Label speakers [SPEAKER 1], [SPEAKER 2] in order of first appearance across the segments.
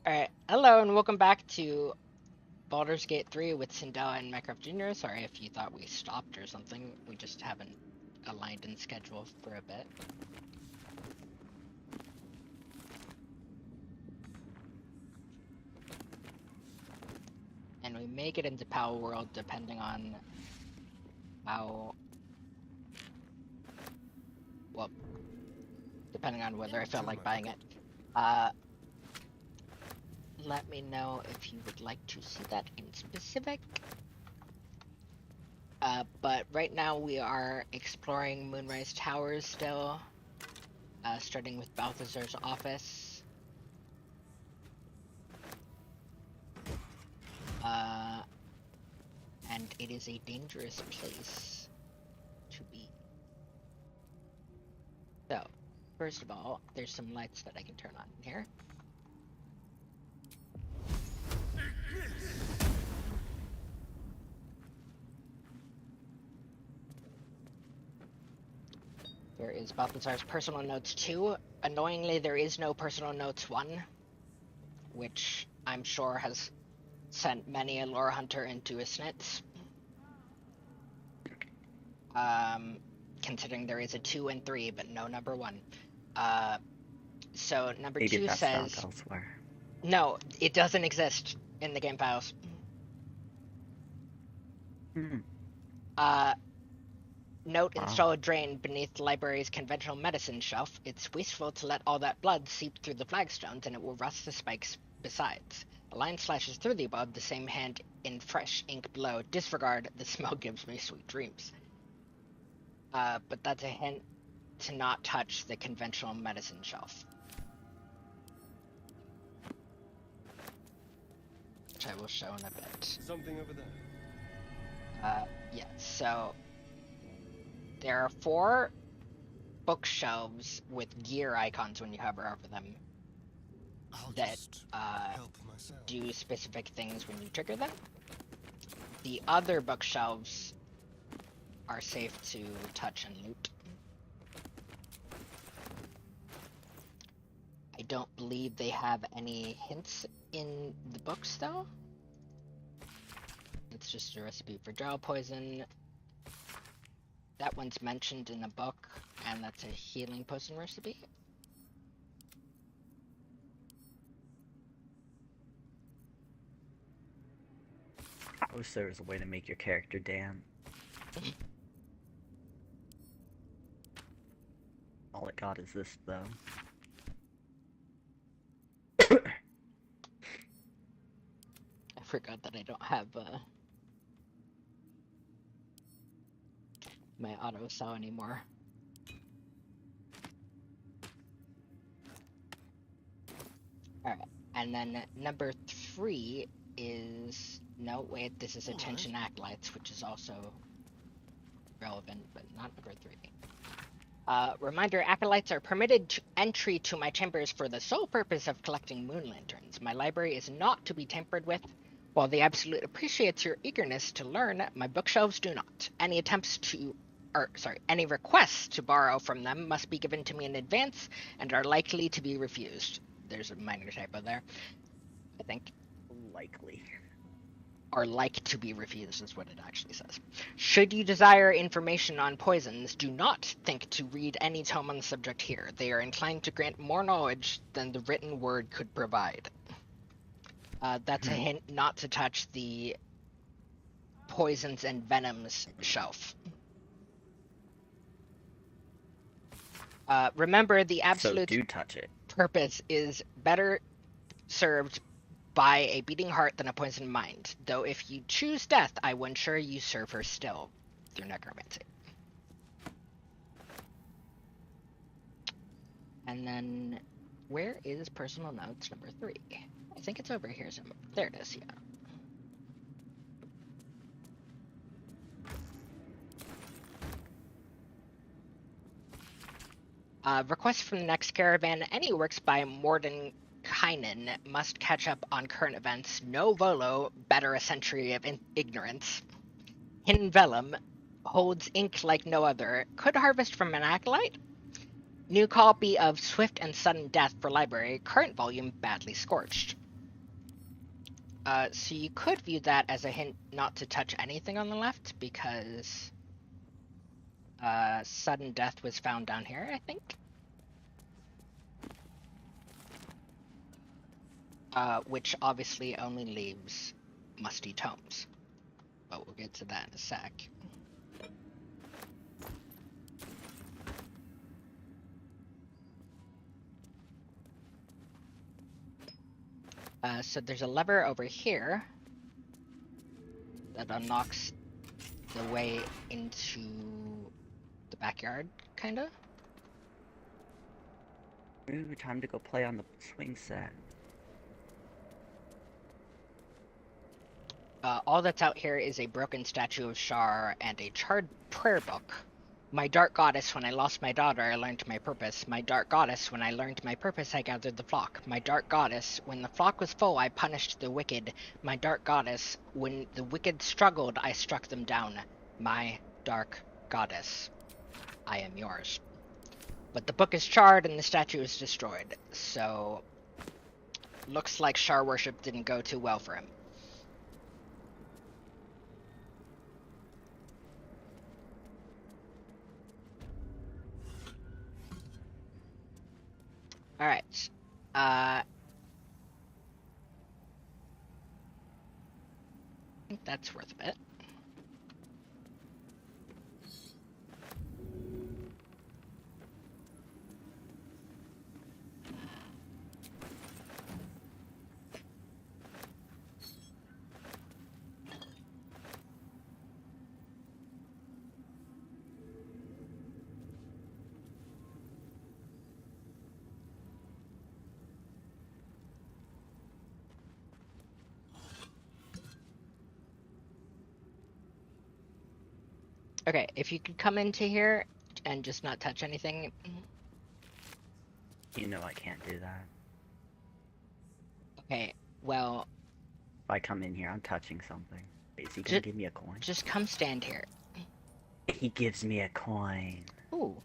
[SPEAKER 1] Alright, hello and welcome back to Baldur's Gate 3 with Sindel and Minecraft Jr. Sorry if you thought we stopped or something. We just haven't aligned in schedule for a bit. And we may get into Power World depending on how... Well, depending on whether I feel like buying it. Let me know if you would like to see that in specific. But right now we are exploring Moonrise Towers still, starting with Balthazar's office. And it is a dangerous place to be. So, first of all, there's some lights that I can turn on here. There is Balthazar's personal notes 2. Annoyingly, there is no personal notes 1, which I'm sure has sent many a lore hunter into a snitz. Considering there is a 2 and 3, but no number 1. So number
[SPEAKER 2] Maybe
[SPEAKER 1] 2
[SPEAKER 2] that's
[SPEAKER 1] says...
[SPEAKER 2] found elsewhere.
[SPEAKER 1] No, it doesn't exist in the game files. Note, install a drain beneath the library's conventional medicine shelf. It's wasteful to let all that blood seep through the flagstones, and it will rust the spikes besides. A line slashes through the above, the same hand in fresh ink below. Disregard, the smell gives me sweet dreams. But that's a hint to not touch the conventional medicine shelf. Which I will show in a bit.
[SPEAKER 3] Something over there.
[SPEAKER 1] Yeah, so... There are 4 bookshelves with gear icons when you hover over them that do specific things when you trigger them. The other bookshelves are safe to touch and loot. I don't believe they have any hints in the books though. It's just a recipe for drow poison. That one's mentioned in a book, and that's a healing potion recipe.
[SPEAKER 2] I wish there was a way to make your character dance. All it got is this, though.
[SPEAKER 1] I forgot that I don't have my auto saw anymore. Alright, and then number 3 is... No, wait, this is Attention Acolytes, which is also relevant, but not number 3. Reminder, Acolytes are permitted entry to my chambers for the sole purpose of collecting moon lanterns. My library is not to be tampered with. While the Absolute appreciates your eagerness to learn, my bookshelves do not. Any requests to borrow from them must be given to me in advance and are likely to be refused. There's a minor typo there, I think.
[SPEAKER 2] Likely.
[SPEAKER 1] Or like to be refused is what it actually says. Should you desire information on poisons, do not think to read any tome on the subject here. They are inclined to grant more knowledge than the written word could provide. That's a hint not to touch the poisons and venoms shelf. Remember, the absolute
[SPEAKER 2] So do touch it.
[SPEAKER 1] purpose is better served by a beating heart than a poisoned mind. Though if you choose death, I will ensure you serve her still through necromancy. And then, where is personal notes number 3? I think it's over here somewhere. There it is, yeah. Request from the next caravan. Any works by Mordenkainen must catch up on current events. No volo, better a century of ignorance. Hidden vellum holds ink like no other. Could harvest from an acolyte? New copy of Swift and Sudden Death for library. Current volume badly scorched. So you could view that as a hint not to touch anything on the left, because sudden death was found down here, I think. Which obviously only leaves musty tomes. But we'll get to that in a sec. So there's a lever over here that unlocks the way into the backyard, kinda.
[SPEAKER 2] Ooh, time to go play on the swing set.
[SPEAKER 1] All that's out here is a broken statue of Shar and a charred prayer book. My dark goddess, when I lost my daughter, I learned my purpose. My dark goddess, when I learned my purpose, I gathered the flock. My dark goddess, when the flock was full, I punished the wicked. My dark goddess, when the wicked struggled, I struck them down. My dark goddess, I am yours. But the book is charred and the statue is destroyed, so looks like Shar worship didn't go too well for him. Alright. I think that's worth a bit. Okay, if you could come into here and just not touch anything.
[SPEAKER 2] You know I can't do that.
[SPEAKER 1] Okay, well,
[SPEAKER 2] If I come in here, I'm touching something. Is he gonna give me a coin?
[SPEAKER 1] just come stand here.
[SPEAKER 2] He gives me a coin.
[SPEAKER 1] Ooh.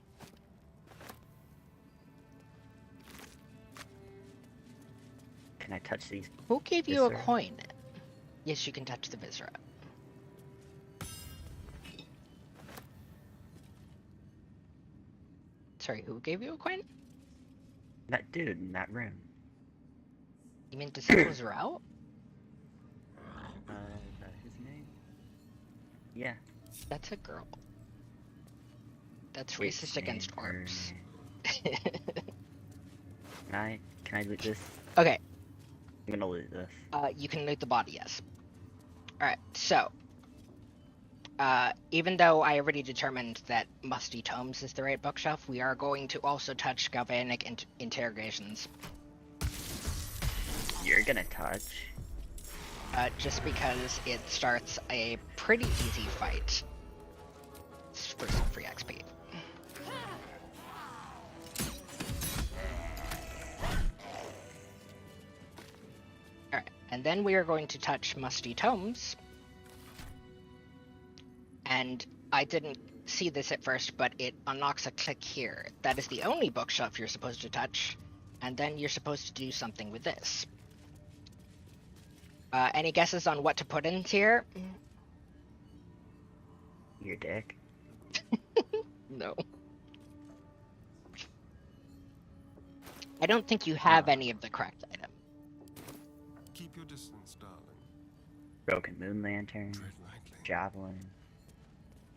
[SPEAKER 2] Can I touch these?
[SPEAKER 1] Who gave you a
[SPEAKER 2] Viscera?
[SPEAKER 1] coin? Yes, you can touch the viscera. Sorry, who gave you a coin?
[SPEAKER 2] That dude in that room.
[SPEAKER 1] You mean Disciples are out?
[SPEAKER 2] Is that his name? Yeah.
[SPEAKER 1] That's a girl. That's
[SPEAKER 2] His
[SPEAKER 1] racist against
[SPEAKER 2] name, her
[SPEAKER 1] orbs.
[SPEAKER 2] name. Can I loot this?
[SPEAKER 1] Okay,
[SPEAKER 2] I'm gonna loot this.
[SPEAKER 1] you can loot the body, yes. Alright, so. Even though I already determined that Musty Tomes is the right bookshelf, we are going to also touch Galvanic interrogations.
[SPEAKER 2] You're gonna touch.
[SPEAKER 1] Just because it starts a pretty easy fight. For some free XP. Alright, and then we are going to touch Musty Tomes. And I didn't see this at first, but it unlocks a click here. That is the only bookshelf you're supposed to touch, and then you're supposed to do something with this. Any guesses on what to put in here?
[SPEAKER 2] Your dick.
[SPEAKER 1] No. I don't think you have any of the correct item.
[SPEAKER 3] Keep your distance, darling.
[SPEAKER 2] Broken moon lantern.
[SPEAKER 3] Tread lightly.
[SPEAKER 2] Javelin.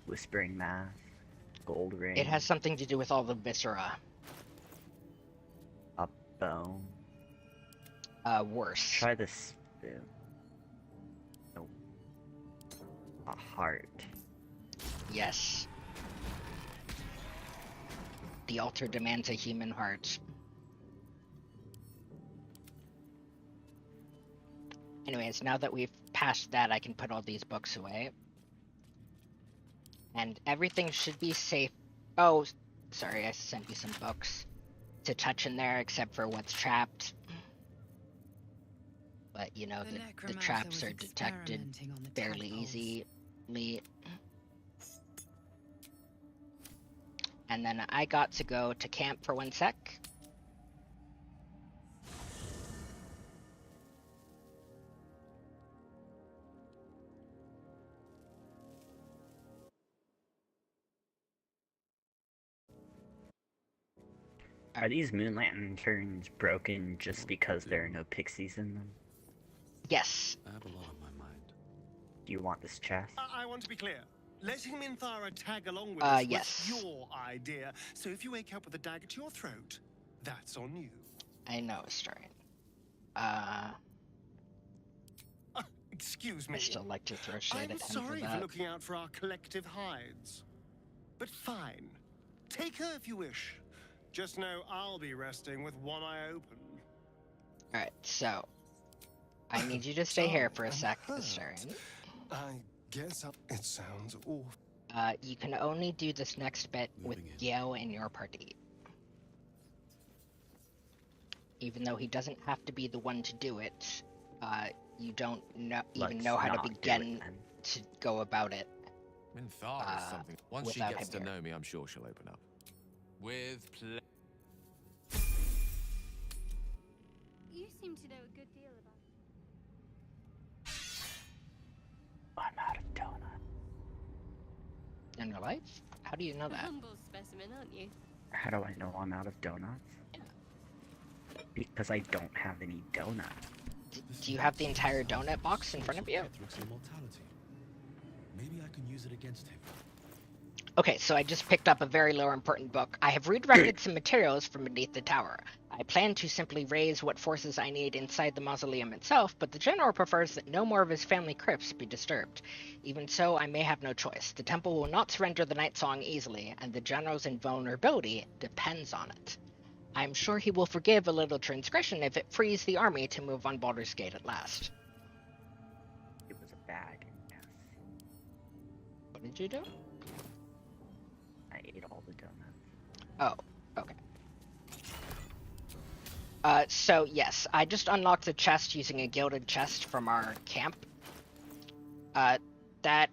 [SPEAKER 2] Whispering mask. Gold ring.
[SPEAKER 1] It has something to do with all the viscera.
[SPEAKER 2] A bone.
[SPEAKER 1] Worse.
[SPEAKER 2] Try this spoon. Nope. A heart.
[SPEAKER 1] Yes. The altar demands a human heart. Anyways, now that we've passed that, I can put all these books away. And everything should be safe. Oh, sorry, I sent you some books to touch in there, except for what's trapped. But, you know, the traps are detected fairly easily. And then I got to go to camp for 1 sec.
[SPEAKER 2] Are these moon lanterns broken just because there are no pixies in them?
[SPEAKER 1] Yes.
[SPEAKER 3] I have a lot on my mind.
[SPEAKER 2] Do you want this chest?
[SPEAKER 4] I want to be clear. Letting Minthara tag along with us
[SPEAKER 1] yes.
[SPEAKER 4] was your idea. So if you wake up with a dagger to your throat, that's on you.
[SPEAKER 1] I know, Starring.
[SPEAKER 4] Excuse me.
[SPEAKER 1] I still like to throw shit at him
[SPEAKER 4] I'm
[SPEAKER 1] for
[SPEAKER 4] sorry for
[SPEAKER 1] that.
[SPEAKER 4] looking out for our collective hides. But fine. Take her if you wish. Just know I'll be resting with one eye open.
[SPEAKER 1] Alright, so I need you to stay here for a sec,
[SPEAKER 3] hurt.
[SPEAKER 1] Starring.
[SPEAKER 3] I guess it sounds awful.
[SPEAKER 1] You can only do this next bit with
[SPEAKER 3] Moving in.
[SPEAKER 1] Gale in your party. Even though he doesn't have to be the one to do it, you don't even
[SPEAKER 2] Let's
[SPEAKER 1] know how to
[SPEAKER 2] not do it
[SPEAKER 1] begin
[SPEAKER 2] then.
[SPEAKER 1] to go about it.
[SPEAKER 5] Minthara is something. Once she
[SPEAKER 1] without
[SPEAKER 5] gets
[SPEAKER 1] him
[SPEAKER 5] to
[SPEAKER 1] here.
[SPEAKER 5] know me, I'm sure she'll open up. With
[SPEAKER 6] You seem to know a good deal about
[SPEAKER 2] I'm out of donut.
[SPEAKER 1] In your life? How do you know
[SPEAKER 6] a
[SPEAKER 1] that?
[SPEAKER 6] humble specimen, aren't you?
[SPEAKER 2] How do I know I'm out of donuts? Because I don't have any donuts.
[SPEAKER 1] Do you have the entire donut box in front of you?
[SPEAKER 3] Patrick's immortality. Maybe I can use it against him.
[SPEAKER 1] Okay, so I just picked up a very low important book. I have redirected some materials from beneath the tower. I plan to simply raise what forces I need inside the mausoleum itself, but the general prefers that no more of his family crypts be disturbed. Even so, I may have no choice. The temple will not surrender the Night Song easily, and the general's invulnerability depends on it. I'm sure he will forgive a little transgression if it frees the army to move on Baldur's Gate at last.
[SPEAKER 2] It was a bag, yes.
[SPEAKER 1] What did you do?
[SPEAKER 2] I ate all the donuts.
[SPEAKER 1] Oh, okay. So yes, I just unlocked a chest using a gilded chest from our camp. That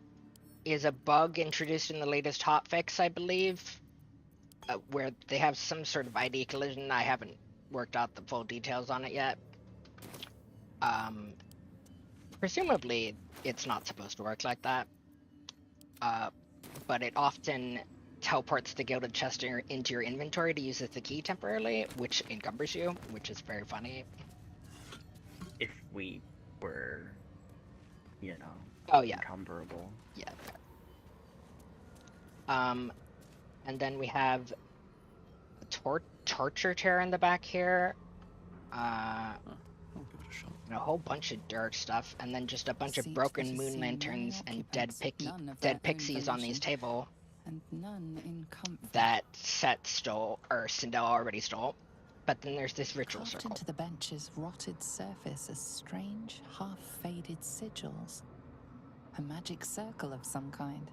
[SPEAKER 1] is a bug introduced in the latest hotfix, I believe, where they have some sort of ID collision. I haven't worked out the full details on it yet. Presumably, it's not supposed to work like that. But it often teleports the gilded chest into your inventory to use as the key temporarily, which encumbers you, which is very funny.
[SPEAKER 2] If we were, you know,
[SPEAKER 1] Oh yeah,
[SPEAKER 2] encumberable.
[SPEAKER 1] yeah. And then we have a torture chair in the back here.
[SPEAKER 3] I'll give it a shot.
[SPEAKER 1] And a whole bunch of dirt stuff, and then just a bunch of
[SPEAKER 7] Seat
[SPEAKER 1] broken
[SPEAKER 7] that has
[SPEAKER 1] moon
[SPEAKER 7] seen
[SPEAKER 1] lanterns
[SPEAKER 7] many
[SPEAKER 1] and dead
[SPEAKER 7] occupants, none of their own
[SPEAKER 1] pixies on these
[SPEAKER 7] volition,
[SPEAKER 1] table
[SPEAKER 7] and none in comfort.
[SPEAKER 1] that Set stole, or Sindel already stole. But then there's this ritual
[SPEAKER 7] Carved
[SPEAKER 1] circle.
[SPEAKER 7] into the bench's rotted surface are strange, half-faded sigils. A magic circle of some kind,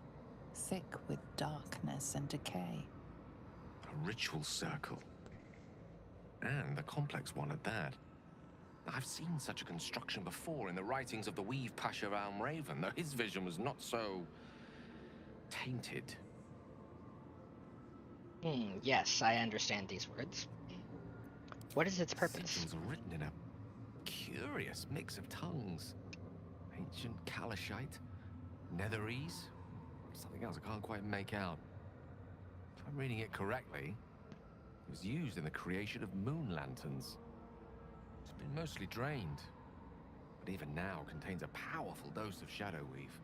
[SPEAKER 7] thick with darkness and decay.
[SPEAKER 5] a ritual circle. And a complex one at that. I've seen such a construction before in the writings of the Weave Pasha Raven, though his vision was not so tainted.
[SPEAKER 1] Yes, I understand these words. What is its purpose?
[SPEAKER 5] Sigils are written in a curious mix of tongues. Ancient Kalashite, Netherese, something else I can't quite make out. If I'm reading it correctly, it was used in the creation of moon lanterns. It's been mostly drained, but even now contains a powerful dose of shadow weave.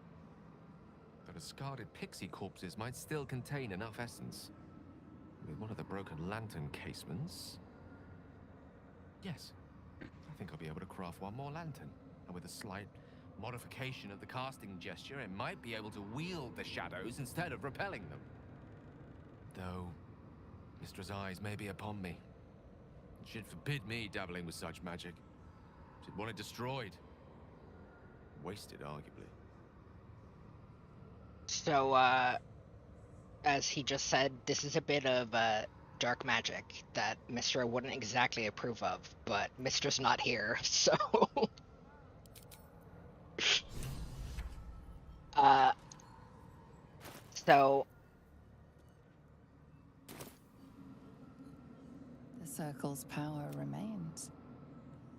[SPEAKER 5] The discarded pixie corpses might still contain enough essence. With one of the broken lantern casements... Yes, I think I'll be able to craft one more lantern. And with a slight modification of the casting gesture, it might be able to wield the shadows instead of repelling them. Though, Mistress' eyes may be upon me. She'd forbid me dabbling with such magic. She'd want it destroyed. Wasted, arguably.
[SPEAKER 1] So, as he just said, this is a bit of dark magic that Mistra wouldn't exactly approve of, but Mistra's not here, so... So...
[SPEAKER 7] The circle's power remains,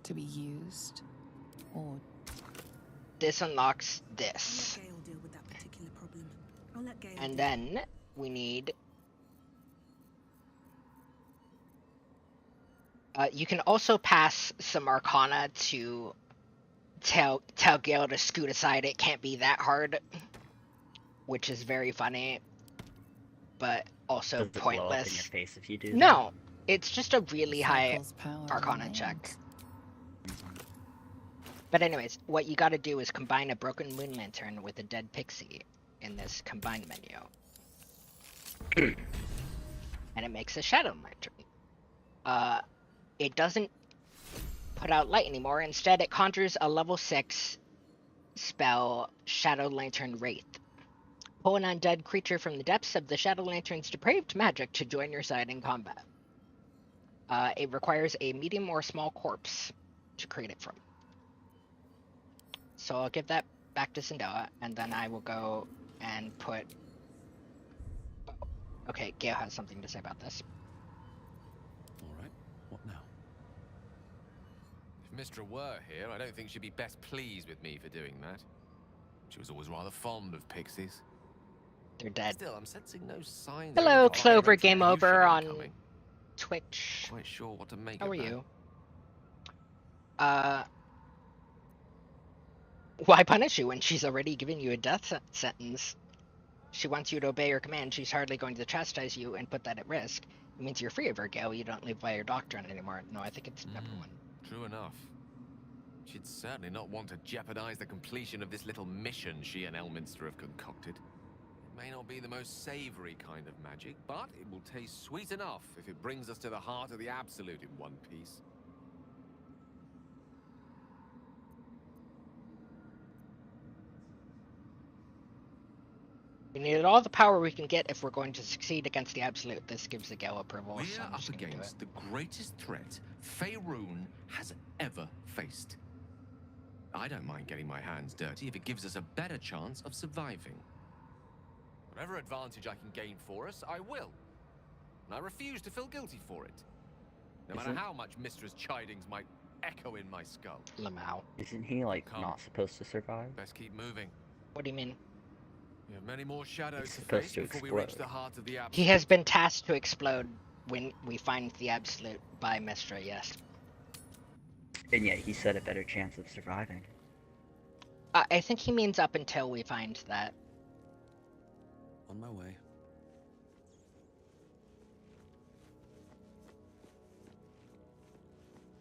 [SPEAKER 7] to be used or
[SPEAKER 1] This unlocks this.
[SPEAKER 8] I'll let Gale deal with that particular problem. I'll let Gale
[SPEAKER 1] And
[SPEAKER 8] do
[SPEAKER 1] then we need You can also pass some Arcana to tell Gale to scoot aside. It can't be that hard, which is very funny, but also
[SPEAKER 2] Does it blow up in your
[SPEAKER 1] pointless.
[SPEAKER 2] face if you do that?
[SPEAKER 1] No, it's just a really high
[SPEAKER 7] Circle's power
[SPEAKER 1] Arcana check.
[SPEAKER 7] remains.
[SPEAKER 1] But anyways, what you gotta do is combine a broken moon lantern with a dead pixie in this combine menu. And it makes a shadow lantern. It doesn't put out light anymore. Instead, it conjures a level 6 spell, Shadow Lantern Wraith. Pull an undead creature from the depths of the Shadow Lantern's depraved magic to join your side in combat. It requires a medium or small corpse to create it from. So I'll give that back to Sindoa, and then I will go and put... Okay, Gale has something to say about this.
[SPEAKER 3] Alright, what now?
[SPEAKER 5] If Mistra were here, I don't think she'd be best pleased with me for doing that. She was always rather fond of pixies.
[SPEAKER 1] They're dead.
[SPEAKER 5] Still, I'm sensing no signs
[SPEAKER 1] Hello,
[SPEAKER 5] of any
[SPEAKER 1] Clover
[SPEAKER 5] direct
[SPEAKER 1] Game Over
[SPEAKER 5] retribution
[SPEAKER 1] on
[SPEAKER 5] incoming.
[SPEAKER 1] Twitch.
[SPEAKER 5] Quite sure what to make
[SPEAKER 1] How
[SPEAKER 5] of
[SPEAKER 1] are
[SPEAKER 5] that.
[SPEAKER 1] you? Why punish you when she's already given you a death sentence? She wants you to obey her command. She's hardly going to chastise you and put that at risk. It means you're free of her, Gale. You don't live by your doctrine anymore. No, I think it's number 1.
[SPEAKER 5] True enough. She'd certainly not want to jeopardize the completion of this little mission she and Elminster have concocted. It may not be the most savory kind of magic, but it will taste sweet enough if it brings us to the heart of the Absolute in one piece.
[SPEAKER 1] We need all the power we can get if we're going to succeed against the Absolute. This gives the Gale approval.
[SPEAKER 5] We're
[SPEAKER 1] So I'm
[SPEAKER 5] up
[SPEAKER 1] just gonna do it.
[SPEAKER 5] against the greatest threat Faerun has ever faced. I don't mind getting my hands dirty if it gives us a better chance of surviving. Whatever advantage I can gain for us, I will. And I refuse to feel guilty for it. No matter how much Mistress Chidings might echo in my skull.
[SPEAKER 1] Lamau.
[SPEAKER 2] Isn't he, like,
[SPEAKER 5] Come.
[SPEAKER 2] not supposed to survive?
[SPEAKER 5] Best keep moving.
[SPEAKER 1] What do you mean?
[SPEAKER 5] We have many more shadows
[SPEAKER 2] He's
[SPEAKER 5] to
[SPEAKER 2] supposed
[SPEAKER 5] face
[SPEAKER 2] to
[SPEAKER 5] before we reach
[SPEAKER 2] explode.
[SPEAKER 5] the heart of the Absolute.
[SPEAKER 1] He has been tasked to explode when we find the Absolute by Mistra, yes.
[SPEAKER 2] And yet he said a better chance of surviving.
[SPEAKER 1] I think he means up until we find that.
[SPEAKER 3] On my way.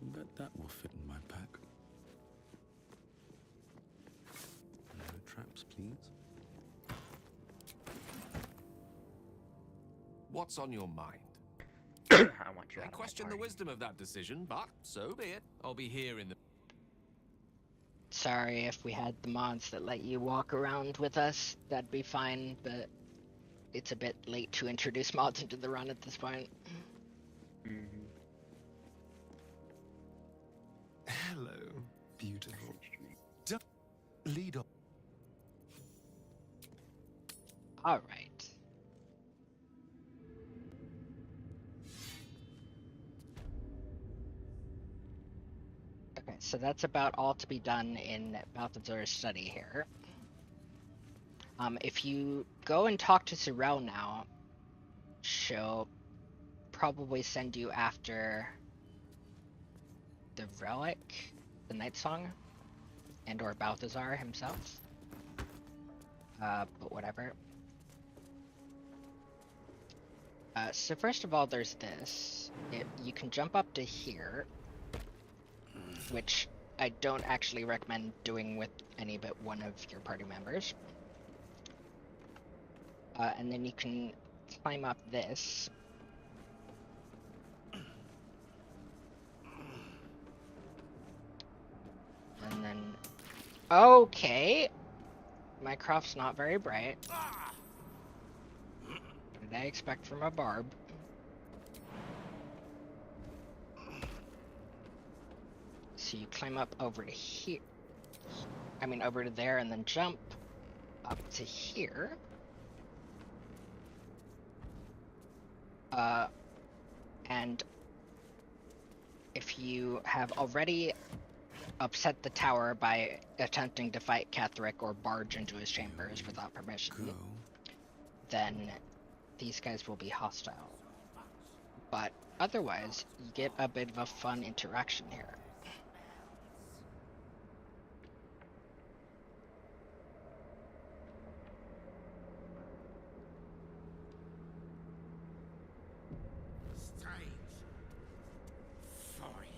[SPEAKER 3] Bet that will fit in my pack. No traps, please.
[SPEAKER 5] What's on your mind?
[SPEAKER 2] I want you
[SPEAKER 5] I
[SPEAKER 2] out of my
[SPEAKER 5] question the
[SPEAKER 2] party.
[SPEAKER 5] wisdom of that decision, but so be it. I'll be here in the...
[SPEAKER 1] Sorry if we had the mods that let you walk around with us, that'd be fine, but it's a bit late to introduce mods into the run at this point.
[SPEAKER 2] Mhm.
[SPEAKER 4] Hello, beautiful.
[SPEAKER 2] Messaged me.
[SPEAKER 4] Lead on.
[SPEAKER 1] Alright. Okay, so that's about all to be done in Balthazar's study here. If you go and talk to Sorel now, she'll probably send you after the relic, the Night Song, and or Balthazar himself. But whatever. So first of all, there's this. You can jump up to here, which I don't actually recommend doing with any but one of your party members. And then you can climb up this. And then... Okay! My craft's not very bright. What did I expect from a barb? So you climb up over to here. I mean over to there and then jump up to here. And if you have already upset the tower by attempting to fight Catherick or barge into his chambers without permission,
[SPEAKER 3] Go.
[SPEAKER 1] then these guys will be hostile. But otherwise, you get a bit of a fun interaction here.
[SPEAKER 9] Strange. Foreign.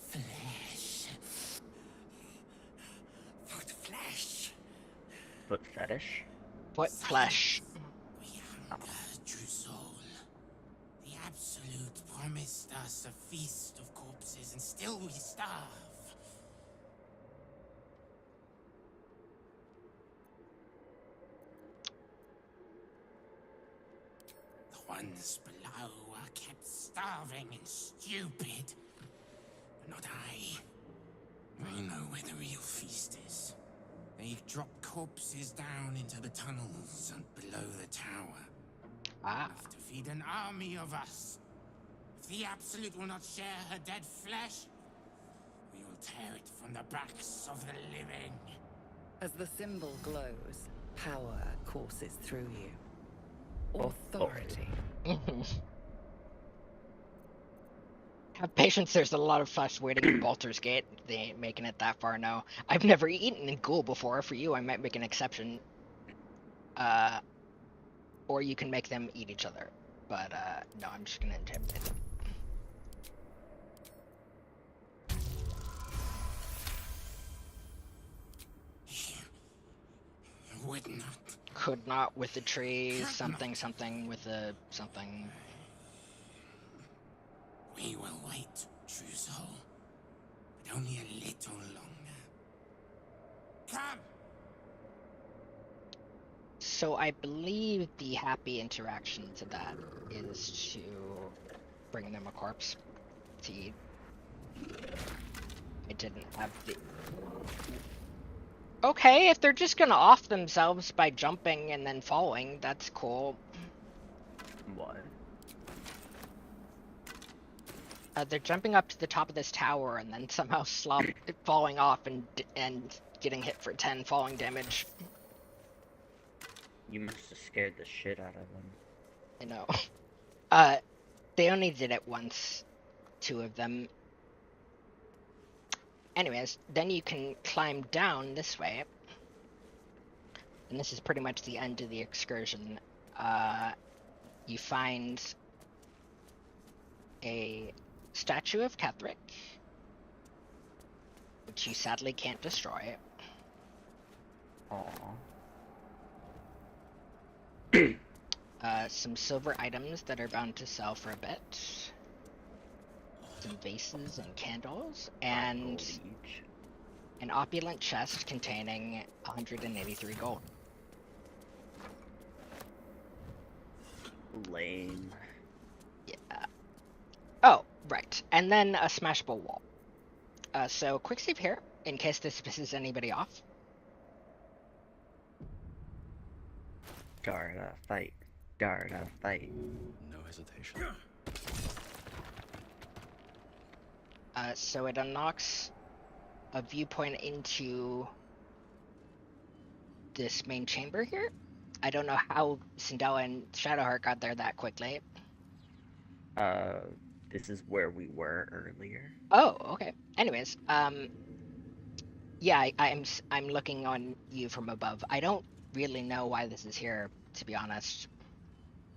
[SPEAKER 9] Flesh. Foot flesh.
[SPEAKER 2] Foot fetish?
[SPEAKER 1] Foot flesh.
[SPEAKER 9] We hunger, true soul. The Absolute promised us a feast of corpses, and still we starve. The ones below are kept starving and stupid. But not I. I know where the real feast is. They drop corpses down into the tunnels and below the tower.
[SPEAKER 1] Ah.
[SPEAKER 9] Enough to feed an army of us. If the Absolute will not share her dead flesh, we will tear it from the backs of the living.
[SPEAKER 7] As the symbol glows, power courses through you. Authority.
[SPEAKER 1] Have patience, there's a lot of us waiting in Baldur's Gate. They ain't making it that far, no. I've never eaten in Ghoul before. For you, I might make an exception. Or you can make them eat each other. But, no, I'm just gonna intimidate them.
[SPEAKER 9] Would not.
[SPEAKER 1] Could not with the tree, something, something with a something.
[SPEAKER 9] We will wait, true soul. But only a little longer. Come!
[SPEAKER 1] So I believe the happy interaction to that is to bring them a corpse to eat. I didn't have the... Okay, if they're just gonna off themselves by jumping and then falling, that's cool.
[SPEAKER 2] What?
[SPEAKER 1] They're jumping up to the top of this tower and then somehow falling off and getting hit for 10 falling damage.
[SPEAKER 2] You must have scared the shit out of them.
[SPEAKER 1] I know. They only did it once, 2 of them. Anyways, then you can climb down this way. And this is pretty much the end of the excursion. You find a statue of Ketherick, which you sadly can't destroy.
[SPEAKER 2] Aww.
[SPEAKER 1] Some silver items that are bound to sell for a bit. Some vases and candles, and an opulent chest containing 183 gold.
[SPEAKER 2] Lame.
[SPEAKER 1] Yeah. Oh, right. And then a smashable wall. So quick save here, in case this pisses anybody off.
[SPEAKER 2] Darda, fight. Darda, fight.
[SPEAKER 3] No hesitation.
[SPEAKER 1] So it unlocks a viewpoint into this main chamber here. I don't know how Cinderella and Shadowheart got there that quickly.
[SPEAKER 2] This is where we were earlier.
[SPEAKER 1] Oh, okay. Anyways, yeah, I'm looking on you from above. I don't really know why this is here, to be honest.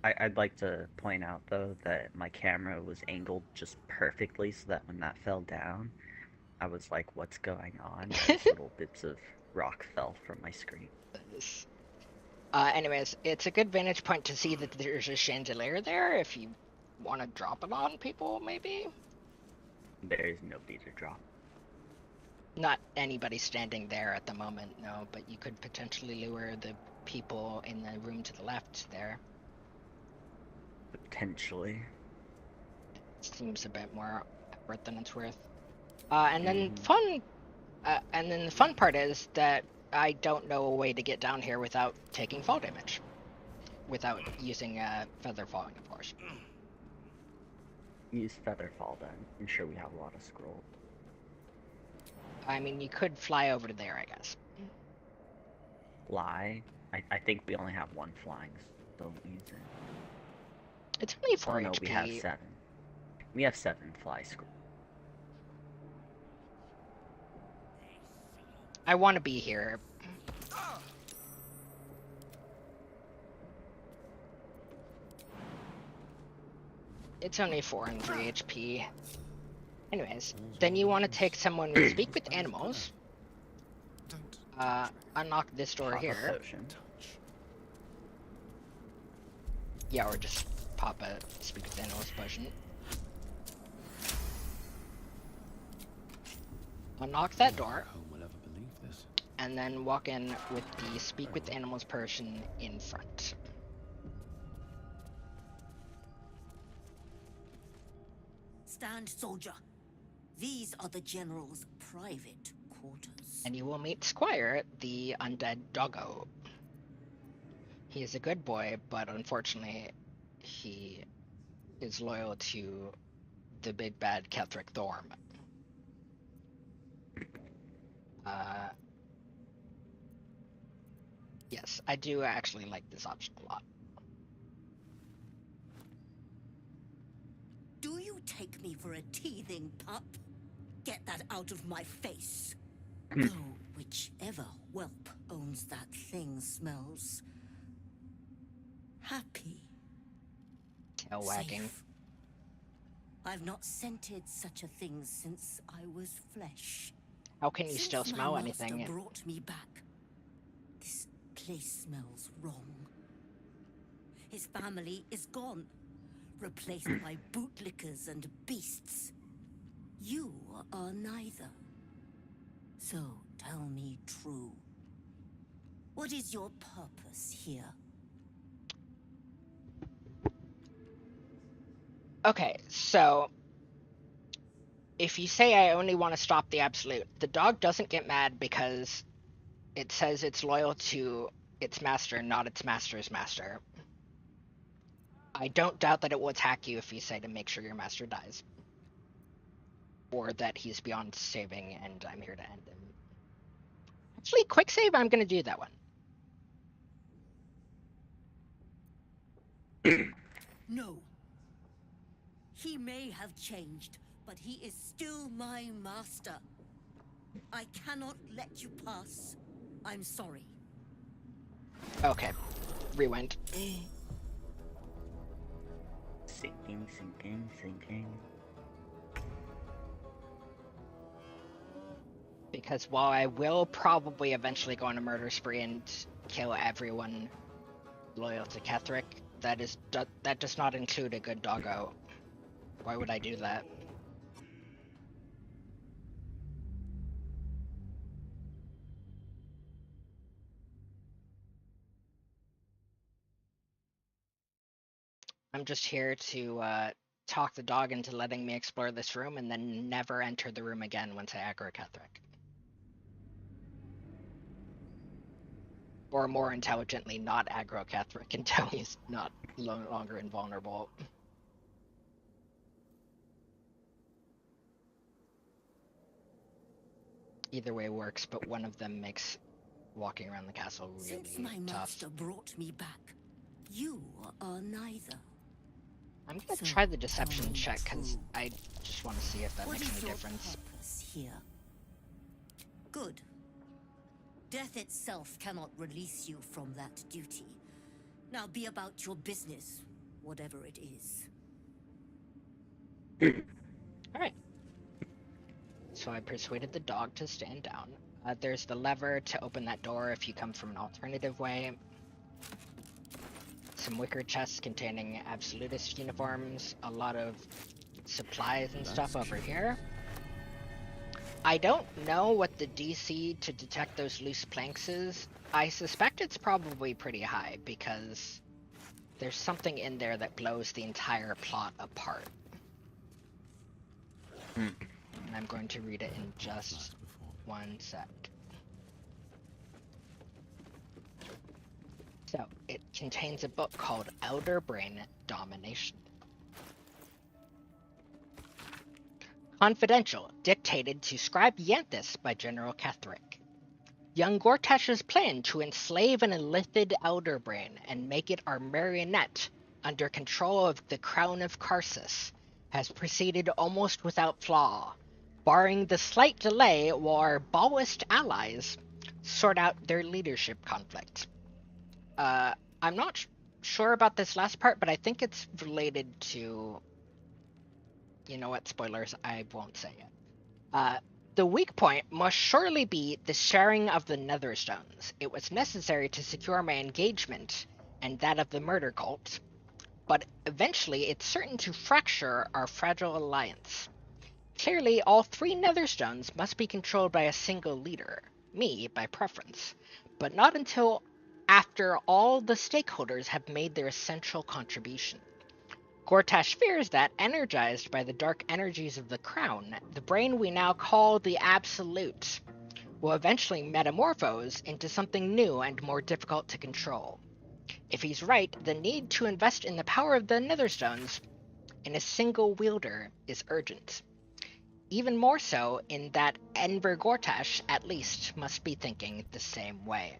[SPEAKER 2] I'd like to point out, though, that my camera was angled just perfectly so that when that fell down, I was like, what's going on? As little bits of rock fell from my screen.
[SPEAKER 1] Anyways, it's a good vantage point to see that there's a chandelier there if you want to drop it on people, maybe?
[SPEAKER 2] There's nobody to drop.
[SPEAKER 1] Not anybody standing there at the moment, no, but you could potentially lure the people in the room to the left there.
[SPEAKER 2] Potentially.
[SPEAKER 1] Seems a bit more effort than it's worth. And then the fun part is that I don't know a way to get down here without taking fall damage. Without using feather falling, of course.
[SPEAKER 2] Use feather fall then. I'm sure we have a lot of scroll.
[SPEAKER 1] I mean, you could fly over to there, I guess.
[SPEAKER 2] Fly? I think we only have one flying, so we'll use it.
[SPEAKER 1] It's only 4
[SPEAKER 2] Oh no,
[SPEAKER 1] HP.
[SPEAKER 2] we have 7. We have 7 fly scrolls.
[SPEAKER 1] I want to be here. It's only 4 and 3 HP. Anyways, then you want to take someone with speak with animals. Unlock this door
[SPEAKER 2] Pop a
[SPEAKER 1] here.
[SPEAKER 2] potion.
[SPEAKER 1] Yeah, or just pop a speak with animals potion. Unlock that door,
[SPEAKER 3] home will ever believe this.
[SPEAKER 1] and then walk in with the speak with animals person in front.
[SPEAKER 10] Stand, soldier. These are the general's private quarters.
[SPEAKER 1] And you will meet Squire, the undead doggo. He is a good boy, but unfortunately, he is loyal to the big bad Ketheric Thorm. Yes, I do actually like this option a lot.
[SPEAKER 10] Do you take me for a teething pup? Get that out of my face. Though whichever whelp owns that thing smells happy.
[SPEAKER 1] Tail wagging.
[SPEAKER 10] Safe. I've not scented such a thing since I was flesh.
[SPEAKER 1] How can you
[SPEAKER 10] Since
[SPEAKER 1] still
[SPEAKER 10] my
[SPEAKER 1] smell
[SPEAKER 10] master
[SPEAKER 1] anything?
[SPEAKER 10] brought me back. This place smells wrong. His family is gone, replaced by bootlickers and beasts. You are neither. So tell me true. What is your purpose here?
[SPEAKER 1] Okay, so if you say I only want to stop the Absolute, the dog doesn't get mad because it says it's loyal to its master, not its master's master. I don't doubt that it will attack you if you say to make sure your master dies. Or that he's beyond saving and I'm here to end him. Actually, quick save, I'm going to do that one.
[SPEAKER 10] No. He may have changed, but he is still my master. I cannot let you pass. I'm sorry.
[SPEAKER 1] Okay, rewind.
[SPEAKER 2] Sinking, sinking, sinking.
[SPEAKER 1] Because while I will probably eventually go on a murder spree and kill everyone loyal to Ketheric, that does not include a good doggo. Why would I do that? I'm just here to talk the dog into letting me explore this room and then never enter the room again once I aggro Ketheric. Or more intelligently, not aggro Ketheric until he's not no longer invulnerable. Either way works, but one of them makes walking around the castle really
[SPEAKER 10] Since my
[SPEAKER 1] tough.
[SPEAKER 10] master brought me back, you are neither.
[SPEAKER 1] I'm gonna
[SPEAKER 10] So
[SPEAKER 1] try the deception
[SPEAKER 10] tell me
[SPEAKER 1] check because
[SPEAKER 10] true.
[SPEAKER 1] I just want to see if that
[SPEAKER 10] What
[SPEAKER 1] makes
[SPEAKER 10] is
[SPEAKER 1] any
[SPEAKER 10] your
[SPEAKER 1] difference.
[SPEAKER 10] purpose here? Good. Death itself cannot release you from that duty. Now be about your business, whatever it is.
[SPEAKER 1] Alright. So I persuaded the dog to stand down. There's the lever to open that door if you come from an alternative way. Some wicker chests containing absolutist uniforms, a lot of supplies and stuff over here. I don't know what the DC to detect those loose planks is. I suspect it's probably pretty high because there's something in there that blows the entire plot apart. And I'm going to read it in just one sec. So, it contains a book called Elder Brain Domination. Confidential, dictated to Scribe Yanthus by General Ketheric. Young Gortash's plan to enslave an illithid elderbrain and make it our marionette under control of the Crown of Karsus has proceeded almost without flaw, barring the slight delay while our Ballist allies sort out their leadership conflict. I'm not sure about this last part, but I think it's related to... You know what? Spoilers. I won't say it. The weak point must surely be the sharing of the Netherstones. It was necessary to secure my engagement and that of the murder cult, but eventually it's certain to fracture our fragile alliance. Clearly, all 3 Netherstones must be controlled by a single leader, me by preference, but not until after all the stakeholders have made their essential contribution. Gortash fears that, energized by the dark energies of the Crown, the brain we now call the Absolute will eventually metamorphose into something new and more difficult to control. If he's right, the need to invest in the power of the Netherstones in a single wielder is urgent. Even more so in that Enver Gortash, at least, must be thinking the same way.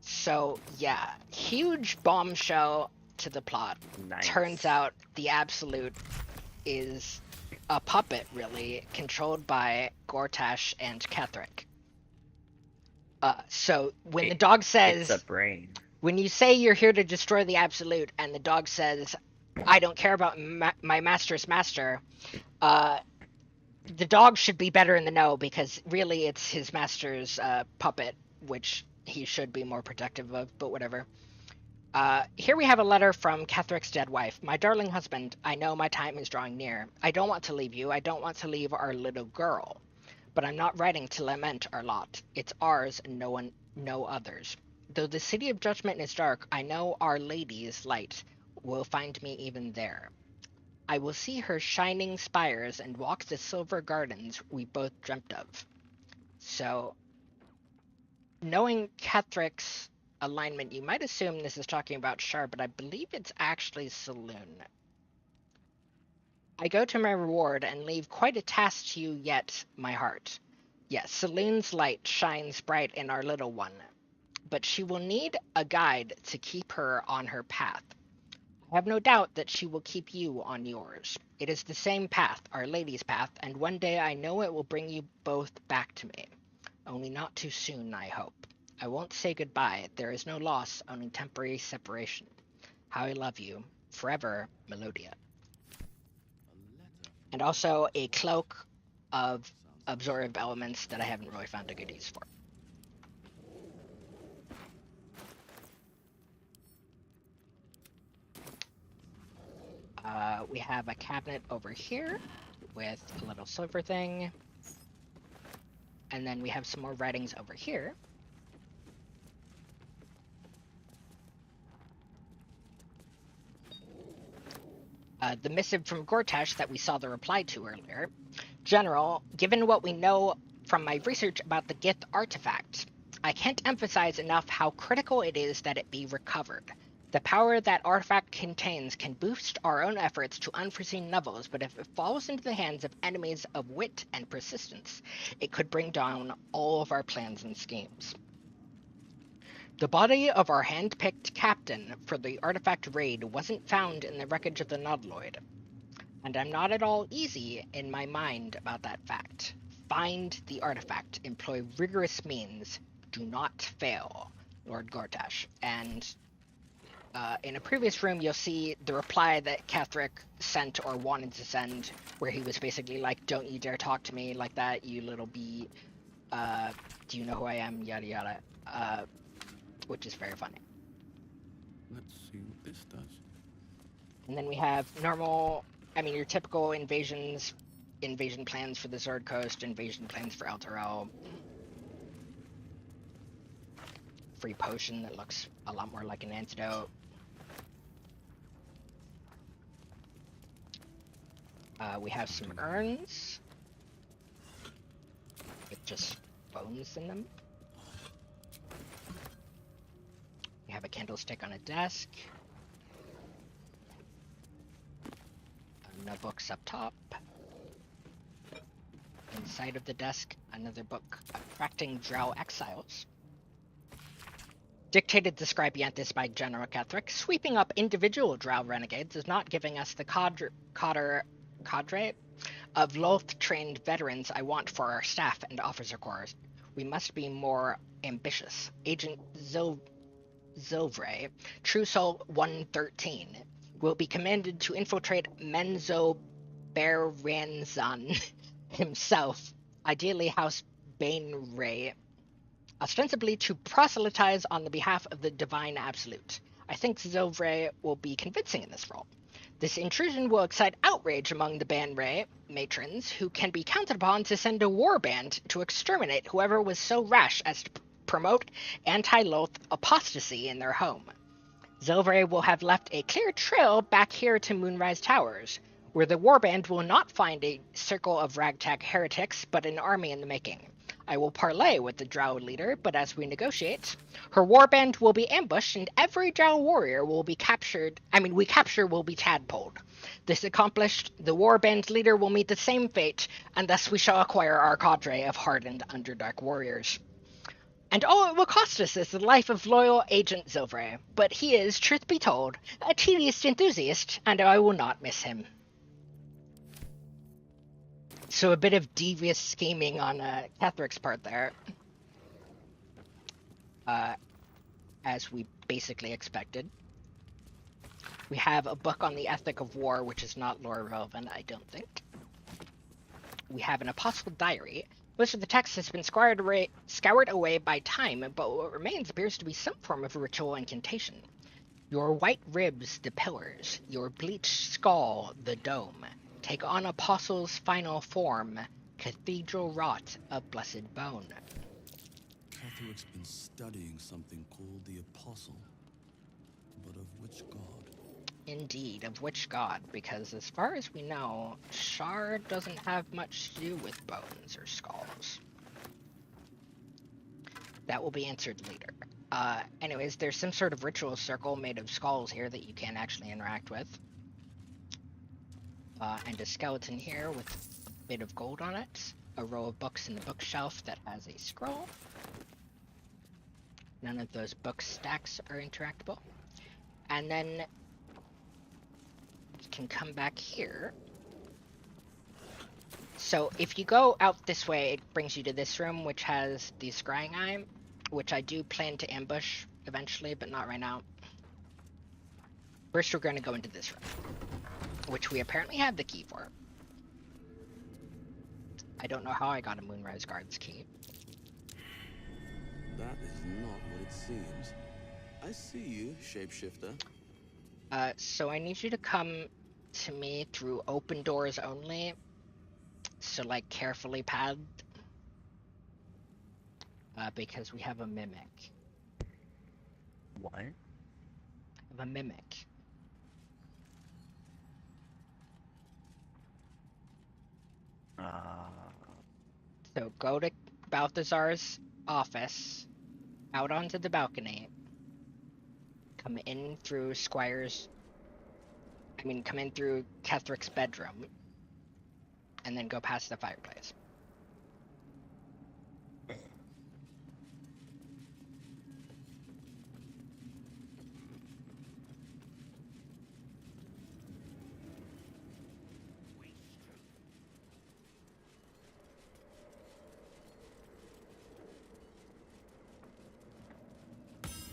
[SPEAKER 1] So, yeah, huge bombshell to the plot.
[SPEAKER 2] Nice.
[SPEAKER 1] Turns out the Absolute is a puppet, really, controlled by Gortash and Ketheric. So when the dog says...
[SPEAKER 2] It's a brain.
[SPEAKER 1] When you say you're here to destroy the Absolute, and the dog says, I don't care about my master's master, the dog should be better in the know, because really it's his master's puppet, which he should be more protective of, but whatever. Here we have a letter from Ketheric's dead wife. My darling husband, I know my time is drawing near. I don't want to leave you. I don't want to leave our little girl. But I'm not writing to lament our lot. It's ours and no others. Though the city of judgment is dark, I know Our Lady's light will find me even there. I will see her shining spires and walk the silver gardens we both dreamt of. So, knowing Ketheric's alignment, you might assume this is talking about Shar, but I believe it's actually Saloon. I go to my reward and leave quite a task to you yet, my heart. Yes, Saloon's light shines bright in our little one, but she will need a guide to keep her on her path. I have no doubt that she will keep you on yours. It is the same path, Our Lady's path, and one day I know it will bring you both back to me. Only not too soon, I hope. I won't say goodbye. There is no loss, only temporary separation. How I love you. Forever, Melodia. And also a cloak of absorb elements that I haven't really found a good use for. We have a cabinet over here with a little silver thing. And then we have some more writings over here. The missive from Gortash that we saw the reply to earlier. General, given what we know from my research about the Gith artifact, I can't emphasize enough how critical it is that it be recovered. The power that artifact contains can boost our own efforts to unforeseen levels, but if it falls into the hands of enemies of wit and persistence, it could bring down all of our plans and schemes. The body of our hand-picked captain for the artifact raid wasn't found in the wreckage of the Nautiloid, and I'm not at all easy in my mind about that fact. Find the artifact, employ rigorous means, do not fail, Lord Gortash. And in a previous room, you'll see the reply that Ketheric sent or wanted to send, where he was basically like, don't you dare talk to me like that, you little bee. Do you know who I am? Yada yada. Which is very funny.
[SPEAKER 3] Let's see what this does.
[SPEAKER 1] And then we have normal, your typical invasion plans for the Zord Coast, invasion plans for Elturel. Free potion that looks a lot more like an antidote. We have some urns with just bones in them. We have a candlestick on a desk. No books up top. And Inside of the desk, another book, Attracting Drow Exiles. Dictated to Scribianthus by General Ketheric, sweeping up individual drow renegades is not giving us the cadre of Loth-trained veterans I want for our staff and officer corps. We must be more ambitious. Agent Zilvray, True Soul 113, will be commanded to infiltrate Menzo Beranzan himself, ideally House Bainray, ostensibly to proselytize on the behalf of the Divine Absolute. I think Zilvray will be convincing in this role. This intrusion will excite outrage among the Bainray matrons, who can be counted upon to send a war band to exterminate whoever was so rash as to promote anti-Loth apostasy in their home. Zilvray will have left a clear trail back here to Moonrise Towers, where the warband will not find a circle of ragtag heretics, but an army in the making. I will parley with the Drow leader, but as we negotiate, her warband will be ambushed and every Drow warrior will be will be tadpoled. This accomplished, the warband leader will meet the same fate, and thus we shall acquire our cadre of hardened Underdark warriors. And all it will cost us is the life of loyal Agent Zilvray, but he is, truth be told, a tedious enthusiast, and I will not miss him. So a bit of devious scheming on Ketheric's part there. As we basically expected. We have a book on the ethic of war, which is not lore relevant, I don't think. We have an apostle diary. Most of the text has been scoured away by time, but what remains appears to be some form of ritual incantation. Your white ribs, the pillars. Your bleached skull, the dome. Take on apostle's final form, cathedral wrought of blessed bone.
[SPEAKER 3] Ketheric's been studying something called the Apostle. But of which god?
[SPEAKER 1] Indeed, of which god, because as far as we know, Shar doesn't have much to do with bones or skulls. That will be answered later. Anyways, there's some sort of ritual circle made of skulls here that you can actually interact with. And a skeleton here with a bit of gold on it. A row of books in the bookshelf that has a scroll. None of those book stacks are interactable. And then you can come back here. So if you go out this way, it brings you to this room, which has the scrying eye, which I do plan to ambush eventually, but not right now. First, we're going to go into this room, which we apparently have the key for. I don't know how I got a Moonrise Guard's key.
[SPEAKER 3] That is not what it seems. I see you, shapeshifter.
[SPEAKER 1] So I need you to come to me through open doors only. So, like, carefully padded. Because we have a mimic.
[SPEAKER 2] What?
[SPEAKER 1] I have a mimic. So go to Balthazar's office, out onto the balcony, come in through come in through Ketheric's bedroom, and then go past the fireplace.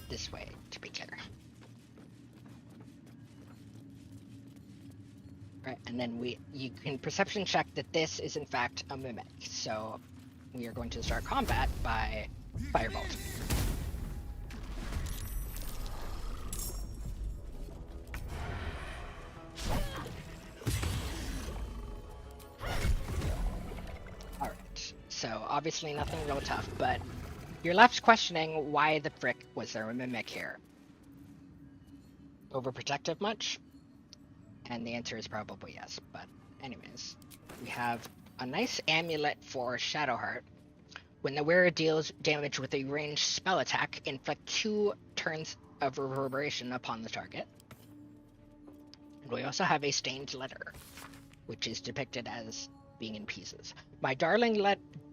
[SPEAKER 1] This way, to be clear. Right, and then you can perception check that this is in fact a mimic. So we are going to start combat by firebolt. Alright, so obviously nothing real tough, but you're left questioning why the frick was there a mimic here. Overprotective much? And the answer is probably yes, but anyways. We have a nice amulet for Shadowheart. When the wearer deals damage with a ranged spell attack, inflict 2 turns of reverberation upon the target. And we also have a stained letter, which is depicted as being in pieces. My darling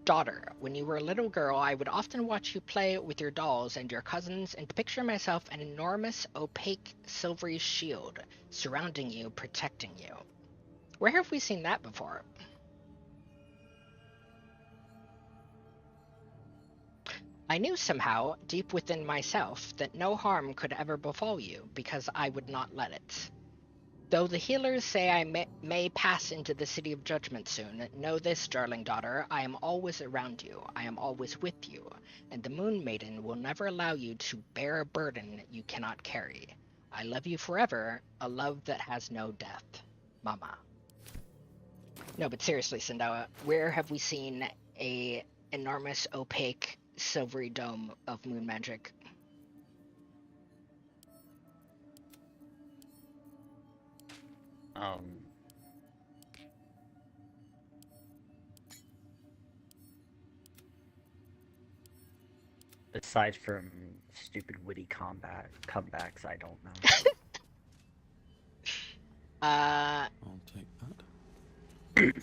[SPEAKER 1] daughter, when you were a little girl, I would often watch you play with your dolls and your cousins and picture myself an enormous, opaque, silvery shield surrounding you, protecting you. Where have we seen that before? I knew somehow, deep within myself, that no harm could ever befall you, because I would not let it. Though the healers say I may pass into the city of judgment soon, know this, darling daughter, I am always around you, I am always with you, and the Moon Maiden will never allow you to bear a burden you cannot carry. I love you forever, a love that has no death. Mama. No, but seriously, Sindawa, where have we seen a enormous, opaque, silvery dome of moon magic?
[SPEAKER 2] Aside from stupid witty comebacks, I don't know.
[SPEAKER 3] I'll take that.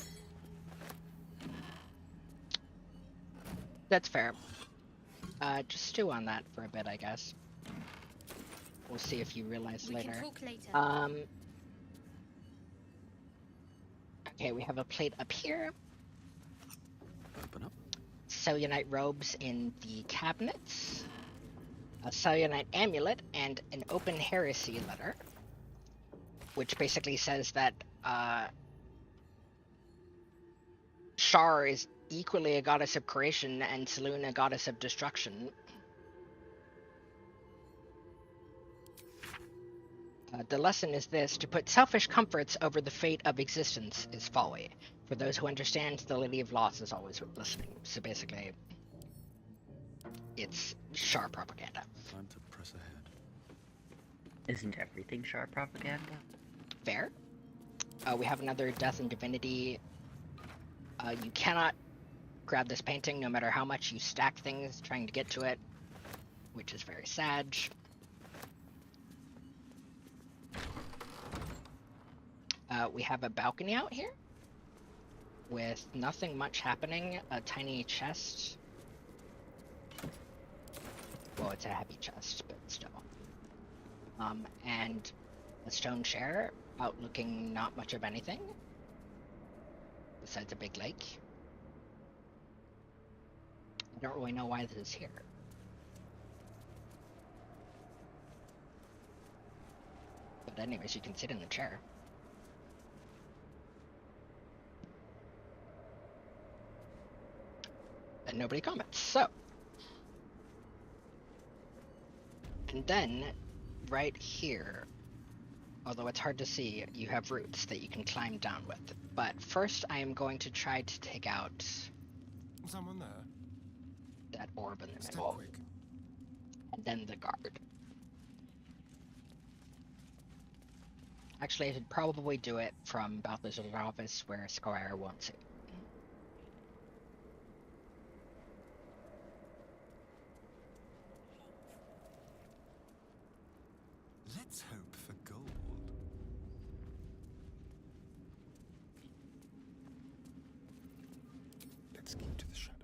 [SPEAKER 1] That's fair. Just stew on that for a bit, I guess. We'll see if you realize later.
[SPEAKER 6] Can talk later.
[SPEAKER 1] Okay, we have a plate up here.
[SPEAKER 3] Open up.
[SPEAKER 1] Cellulite robes in the cabinets. A cellulite amulet and an open heresy letter. Which basically says that Shar is equally a goddess of creation and Saloon a goddess of destruction. The lesson is this: to put selfish comforts over the fate of existence is folly. For those who understand, the Lady of Loss is always listening. So basically, it's Shar propaganda.
[SPEAKER 3] Time to press ahead.
[SPEAKER 2] Isn't everything Shar propaganda?
[SPEAKER 1] Fair. We have another Death and Divinity. You cannot grab this painting no matter how much you stack things trying to get to it, which is very sad. We have a balcony out here with nothing much happening, a tiny chest. Well, it's a heavy chest, but still. And a stone chair out looking not much of anything besides a big lake. I don't really know why this is here. But anyways, you can sit in the chair. And nobody comments, so. And then, right here, although it's hard to see, you have roots that you can climb down with. But first I am going to try to take out
[SPEAKER 4] Someone there?
[SPEAKER 1] that orb in the
[SPEAKER 4] Step
[SPEAKER 1] middle.
[SPEAKER 4] quick.
[SPEAKER 1] And then the guard. Actually, I should probably do it from Balthazar's office where Squire won't see.
[SPEAKER 4] Let's hope for gold. Let's keep to the shadows.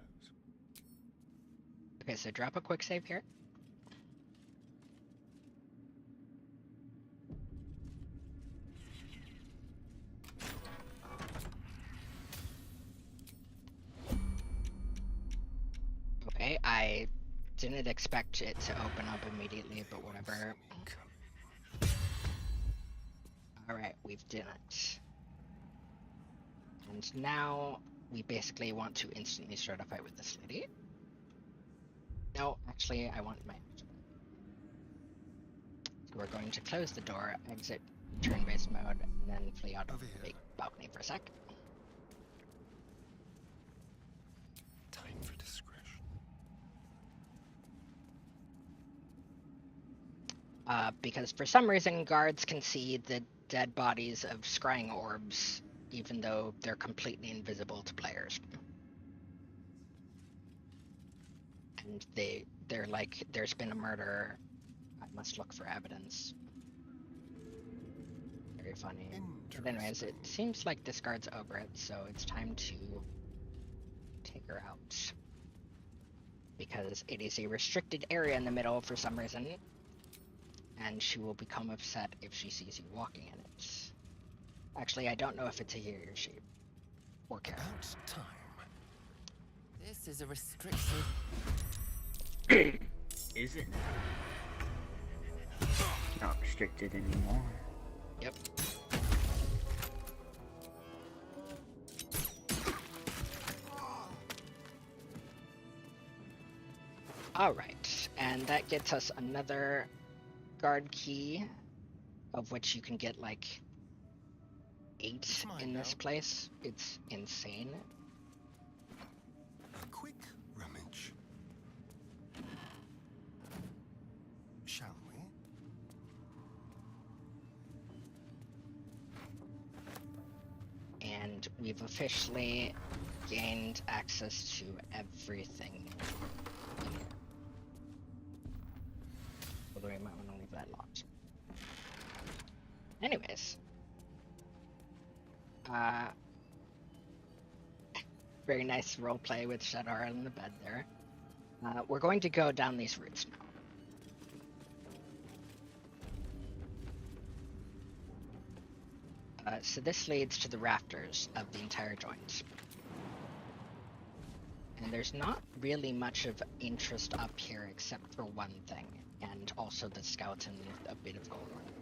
[SPEAKER 1] Okay, so drop a quick save here. Okay, I didn't expect it to open up immediately, but whatever. Alright, we've done it. And now we basically want to instantly start a fight with this lady. No, actually, I want my action. So we're going to close the door, exit turn-based mode, and then flee out of the big balcony for a sec.
[SPEAKER 4] Time for discretion.
[SPEAKER 1] Because for some reason, guards can see the dead bodies of scrying orbs, even though they're completely invisible to players. And they're like, there's been a murder, I must look for evidence. very funny. But anyways, it seems like this guard's over it, so it's time to take her out. Because it is a restricted area in the middle for some reason, and she will become upset if she sees you walking in it. Actually, I don't know if it's a he or she. Or Kara.
[SPEAKER 5] About time.
[SPEAKER 7] This is a restricted.
[SPEAKER 2] Is it? Not restricted anymore.
[SPEAKER 1] Yep. Alright, and that gets us another guard key, of which you can get like 8 in this place. It's insane.
[SPEAKER 4] A quick rummage. Shall we?
[SPEAKER 1] And we've officially gained access to everything in here. Although we might want to leave that locked. Anyways. Very nice roleplay with Shadar in the bed there. We're going to go down these routes now. So this leads to the rafters of the entire joint. And there's not really much of interest up here except for one thing, and also the skeleton with a bit of gold on it.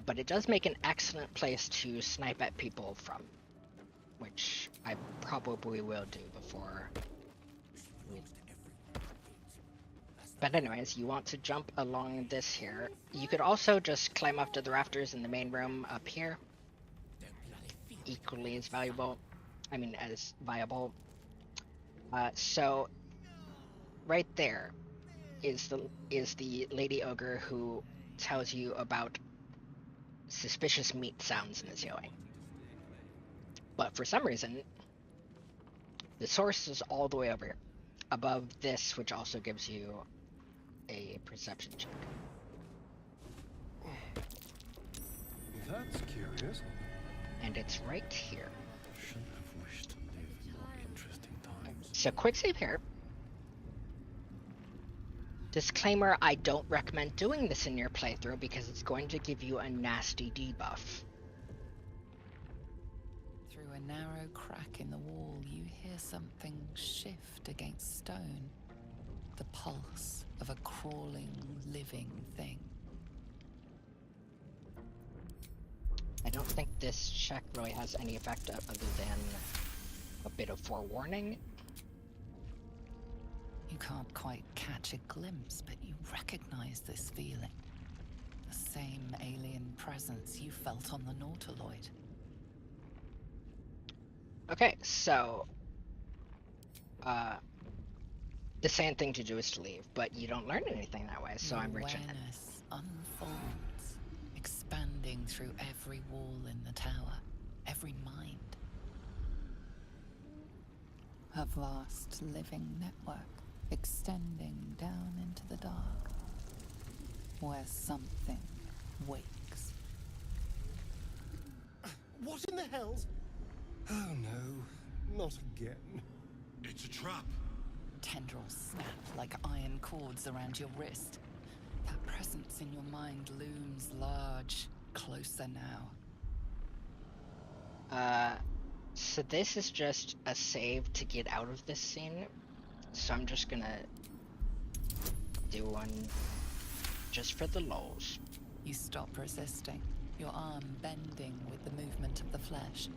[SPEAKER 1] But it does make an excellent place to snipe at people from, which I probably will do before we... But anyways, you want to jump along this here. You could also just climb up to the rafters in the main room up here. Equally as valuable. I mean, as viable. So, right there is the Lady Ogre who tells you about suspicious meat sounds in the ceiling. But for some reason, the source is all the way over here, above this, which also gives you a perception check.
[SPEAKER 4] That's curious.
[SPEAKER 1] And it's right here.
[SPEAKER 3] Should have wished to live in more interesting times.
[SPEAKER 1] So quick save here. Disclaimer, I don't recommend doing this in your playthrough because it's going to give you a nasty debuff.
[SPEAKER 7] Through a narrow crack in the wall, you hear something shift against stone. The pulse of a crawling, living thing.
[SPEAKER 1] I don't think this check really has any effect other than a bit of forewarning.
[SPEAKER 7] You can't quite catch a glimpse, but you recognize this feeling. The same alien presence you felt on the Nautiloid.
[SPEAKER 1] Okay, so the same thing to do is to leave, but you don't learn anything that way, so I'm reaching in.
[SPEAKER 7] Awareness unfolds, expanding through every wall in the tower, every mind. A vast living network extending down into the dark, where something wakes.
[SPEAKER 4] What in the hell's... Oh no, not again.
[SPEAKER 3] It's a trap.
[SPEAKER 7] Tendrils snap like iron cords around your wrist. That presence in your mind looms large, closer now.
[SPEAKER 1] So this is just a save to get out of this scene. So I'm just gonna do one just for the lulz.
[SPEAKER 7] You stop resisting, your arm bending with the movement of the flesh.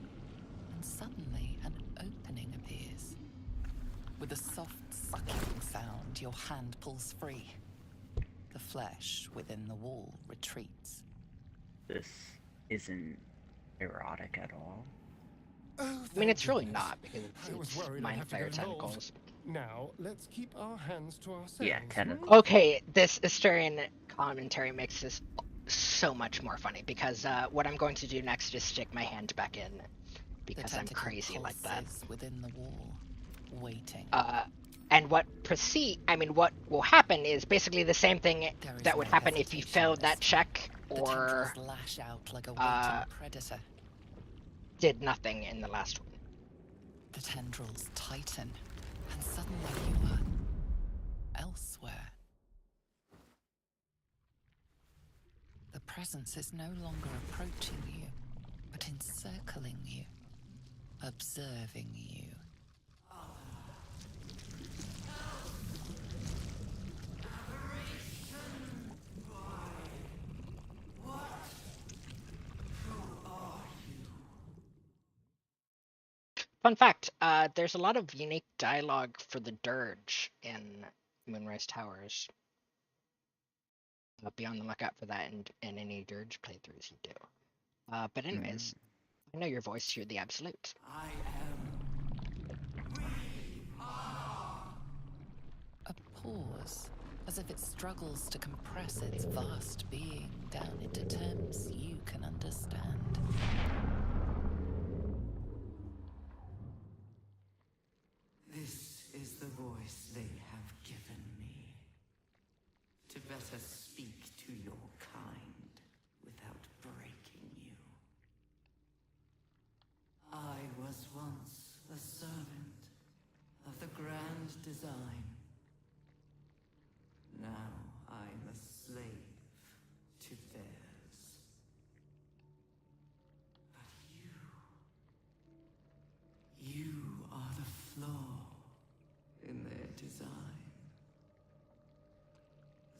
[SPEAKER 7] And suddenly an opening appears. With a soft sucking sound, your hand pulls free. The flesh within the wall retreats.
[SPEAKER 2] This isn't erotic at all.
[SPEAKER 4] Oh,
[SPEAKER 1] I mean, it's
[SPEAKER 4] thank
[SPEAKER 1] really
[SPEAKER 4] goodness.
[SPEAKER 1] not, because
[SPEAKER 4] I was
[SPEAKER 1] it's
[SPEAKER 4] worried I'd
[SPEAKER 1] mind
[SPEAKER 4] have to
[SPEAKER 1] flayer
[SPEAKER 4] get involved.
[SPEAKER 1] tentacles.
[SPEAKER 4] Now, let's keep our hands to ourselves.
[SPEAKER 2] Yeah, tentacles.
[SPEAKER 1] Okay, this Asturian commentary makes this so much more funny, because what I'm going to do next is stick my hand back in because I'm crazy like that.
[SPEAKER 7] Within the wall, waiting.
[SPEAKER 1] And what will happen is basically the same thing that would happen if you failed that check or
[SPEAKER 7] lash out like a waiting predator.
[SPEAKER 1] Did nothing in the last one.
[SPEAKER 7] The tendrils tighten, and suddenly you are elsewhere. The presence is no longer approaching you, but encircling you, observing you.
[SPEAKER 1] Fun fact, there's a lot of unique dialogue for the dirge in Moonrise Towers. Be on the lookout for that in any dirge playthroughs you do. But anyways, I know your voice, you're the absolute.
[SPEAKER 7] I am. We are. A pause, as if it struggles to compress its vast being down into terms you can understand.
[SPEAKER 11] This is the voice they have given me. To better speak to your kind without breaking you. I was once a servant of the grand design. Now I'm a slave to theirs. But you are the flaw in their design.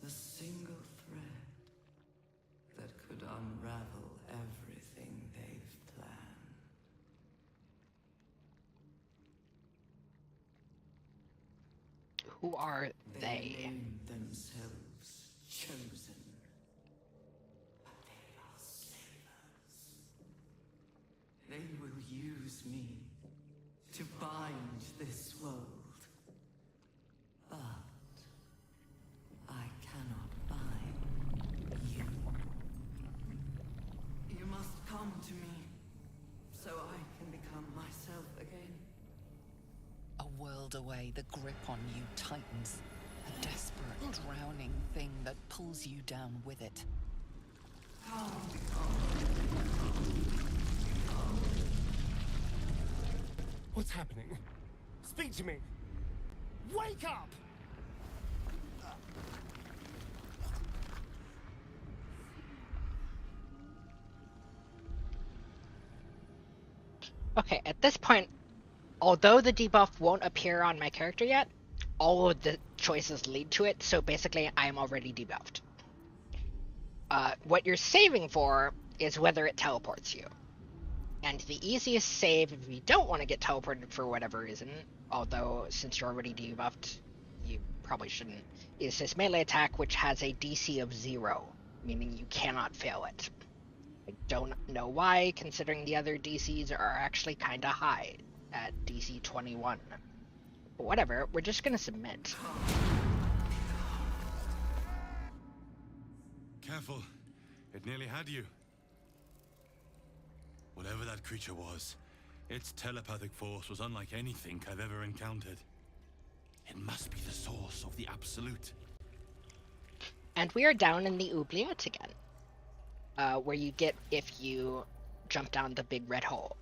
[SPEAKER 11] The single thread that could unravel everything they've planned.
[SPEAKER 1] Who are they?
[SPEAKER 11] They name themselves chosen. But they are slavers. They will use me to bind this world. But I cannot bind you. You must come to me so I can become myself again.
[SPEAKER 7] A world away, the grip on you tightens. A desperate, drowning thing that pulls you down with it.
[SPEAKER 4] What's happening? Speak to me! Wake up!
[SPEAKER 1] Okay, at this point, although the debuff won't appear on my character yet, all of the choices lead to it, so basically I am already debuffed. What you're saving for is whether it teleports you. And the easiest save if you don't want to get teleported for whatever reason, although since you're already debuffed, you probably shouldn't, is this melee attack which has a DC of 0, meaning you cannot fail it. I don't know why, considering the other DCs are actually kinda high at DC 21. But whatever, we're just gonna submit.
[SPEAKER 3] Careful. It nearly had you. Whatever that creature was, its telepathic force was unlike anything I've ever encountered. It must be the source of the Absolute.
[SPEAKER 1] And we are down in the oubliette again. Where you get if you jump down the big red hole.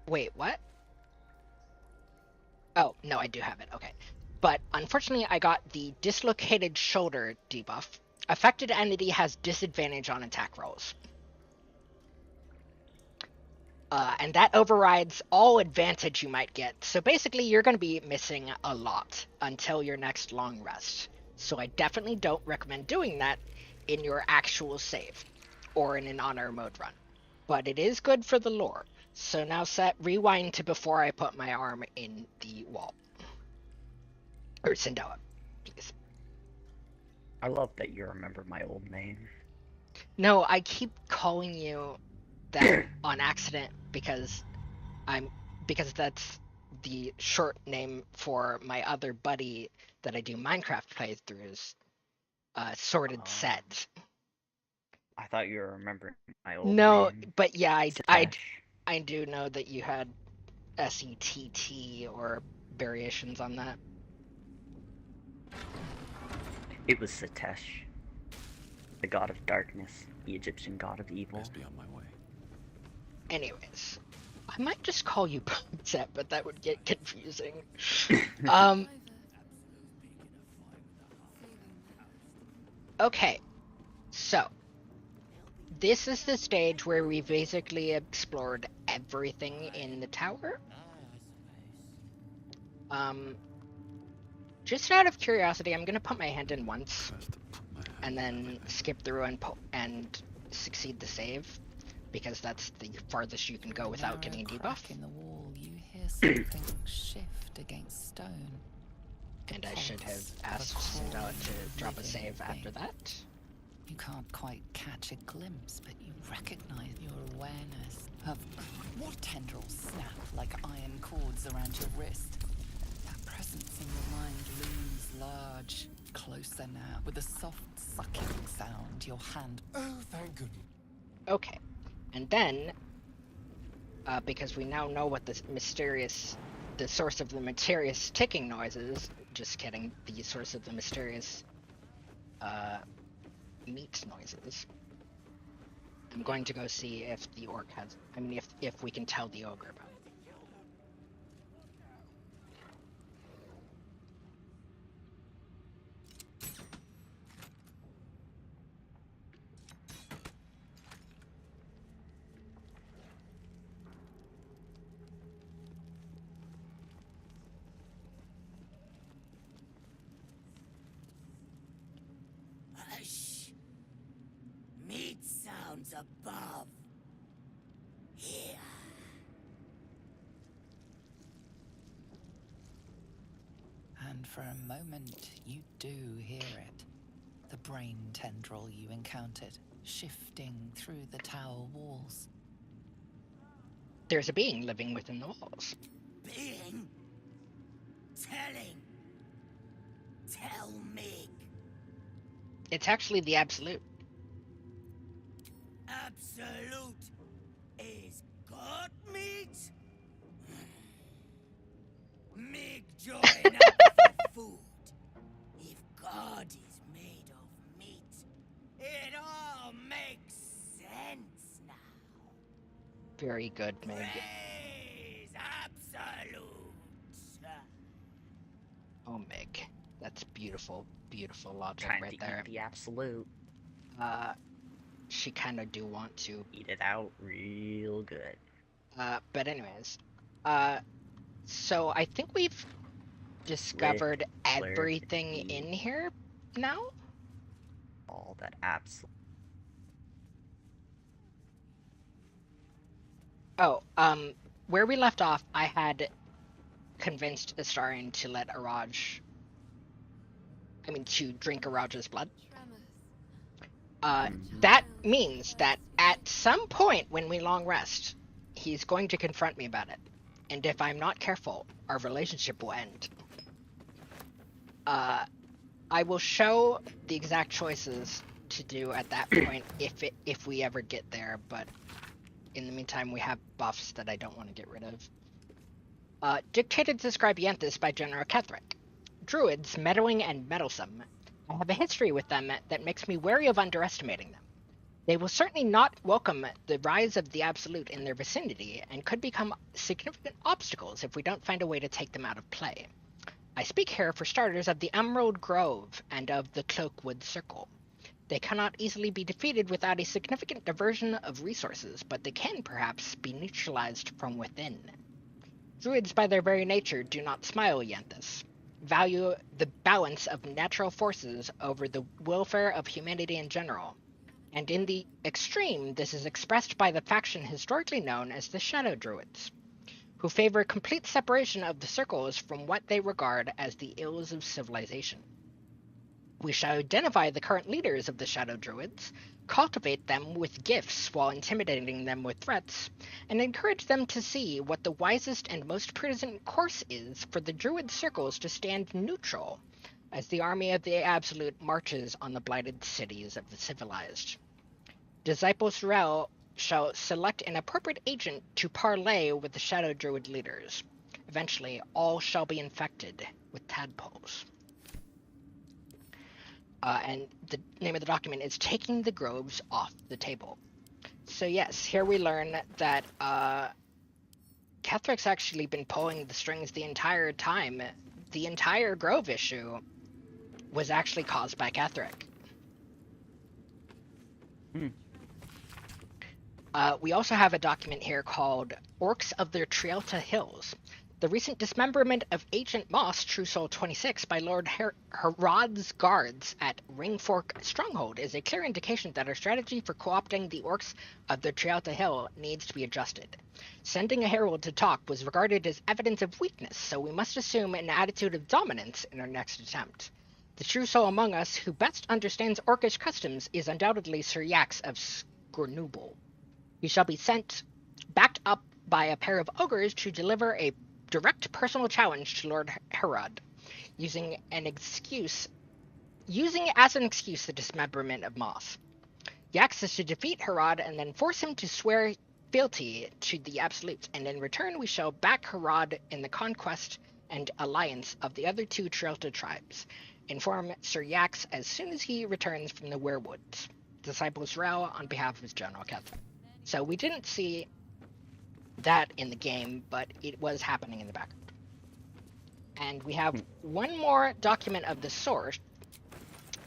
[SPEAKER 1] Wait, what? Oh, no, I do have it, okay. But unfortunately I got the dislocated shoulder debuff. Affected entity has disadvantage on attack rolls. And that overrides all advantage you might get. So basically you're going to be missing a lot until your next long rest. So I definitely don't recommend doing that in your actual save or in an honor mode run. But it is good for the lore. So now rewind to before I put my arm in the wall. Or Sindoa, please.
[SPEAKER 2] I love that you remember my old name.
[SPEAKER 1] No, I keep calling you that on accident because that's the short name for my other buddy that I do Minecraft playthroughs, Sorted Set.
[SPEAKER 2] I thought you were remembering my old name.
[SPEAKER 1] No, but yeah, I do know that you had SETT or variations on that.
[SPEAKER 2] It was Satesh, the god of darkness, the Egyptian god of evil.
[SPEAKER 5] Best be on my way.
[SPEAKER 1] Anyways, I might just call you Ponset, but that would get confusing. Okay, so this is the stage where we basically explored everything in the tower. Just out of curiosity, I'm gonna put my hand in once, and then skip through and succeed the save, because that's the farthest you can go without getting a debuff.
[SPEAKER 7] In the wall, you hear something shift against stone.
[SPEAKER 1] And I should have asked Cinderella to drop a save after that.
[SPEAKER 7] You can't quite catch a glimpse, but you recognize your awareness of what tendrils snap like iron cords around your wrist. That presence in your mind looms large, closer now, with a soft sucking sound. Your hand.
[SPEAKER 5] Oh, thank goodness.
[SPEAKER 1] Okay, and then, because we now know what the source of the mysterious ticking noise is. Just kidding. The source of the mysterious meat noises. I'm going to go see if the orc has. I mean, if we can tell the ogre about it.
[SPEAKER 10] Hush. Meat sounds above. Here.
[SPEAKER 7] And for a moment, you do hear it. The brain tendril you encountered, shifting through the tower walls.
[SPEAKER 1] There's a being living within the walls.
[SPEAKER 10] Being? Telling. Tell me.
[SPEAKER 1] It's actually the Absolute.
[SPEAKER 10] Absolute is god meat? Mig join up for food. If God is made of meat, it all makes sense now.
[SPEAKER 1] Very good, Meg.
[SPEAKER 10] Praise Absolute.
[SPEAKER 1] Oh, Meg. That's beautiful, beautiful logic
[SPEAKER 2] Trying
[SPEAKER 1] right
[SPEAKER 2] to
[SPEAKER 1] there.
[SPEAKER 2] eat the absolute.
[SPEAKER 1] She kind of do want to.
[SPEAKER 2] Eat it out real good.
[SPEAKER 1] But anyways. So I think we've discovered everything in here now?
[SPEAKER 2] All that absolute.
[SPEAKER 1] Oh, where we left off, I had convinced Astarion to let to drink Araj's blood. That means that at some point when we long rest, he's going to confront me about it. And if I'm not careful, our relationship will end. I will show the exact choices to do at that point if we ever get there, but in the meantime we have buffs that I don't want to get rid of. Dictated to describe Yanthus by General Kethric. Druids, meddling and meddlesome. I have a history with them that makes me wary of underestimating them. They will certainly not welcome the rise of the Absolute in their vicinity, and could become significant obstacles if we don't find a way to take them out of play. I speak here, for starters, of the Emerald Grove and of the Cloakwood Circle. They cannot easily be defeated without a significant diversion of resources, but they can perhaps be neutralized from within. Druids, by their very nature, do not smile, Yanthus. Value the balance of natural forces over the welfare of humanity in general. And in the extreme, this is expressed by the faction historically known as the Shadow Druids, who favor complete separation of the circles from what they regard as the ills of civilization. We shall identify the current leaders of the Shadow Druids, cultivate them with gifts while intimidating them with threats, and encourage them to see what the wisest and most prudent course is for the Druid circles to stand neutral as the army of the Absolute marches on the blighted cities of the civilized. Disciples Rel shall select an appropriate agent to parley with the Shadow Druid leaders. Eventually, all shall be infected with tadpoles. And the name of the document is Taking the Groves Off the Table. So yes, here we learn that Kethric's actually been pulling the strings the entire time. The entire Grove issue was actually caused by Kethric. We also have a document here called Orcs of the Trielta Hills. The recent dismemberment of Agent Moss, True Soul 26, by Lord Herod's guards at Ringfork Stronghold is a clear indication that our strategy for co-opting the Orcs of the Trielta Hill needs to be adjusted. Sending a herald to talk was regarded as evidence of weakness, so we must assume an attitude of dominance in our next attempt. The true soul among us who best understands Orcish customs is undoubtedly Sir Yax of Scornubel. He shall be sent, backed up by a pair of ogres, to deliver a direct personal challenge to Lord Herod, using as an excuse the dismemberment of Moss. Yax is to defeat Herod and then force him to swear fealty to the Absolutes, and in return we shall back Herod in the conquest and alliance of the other two Trielta tribes. Inform Sir Yax as soon as he returns from the Werewoods. Disciple Zrel on behalf of his General Kethra. So we didn't see that in the game, but it was happening in the background. And we have one more document of the sort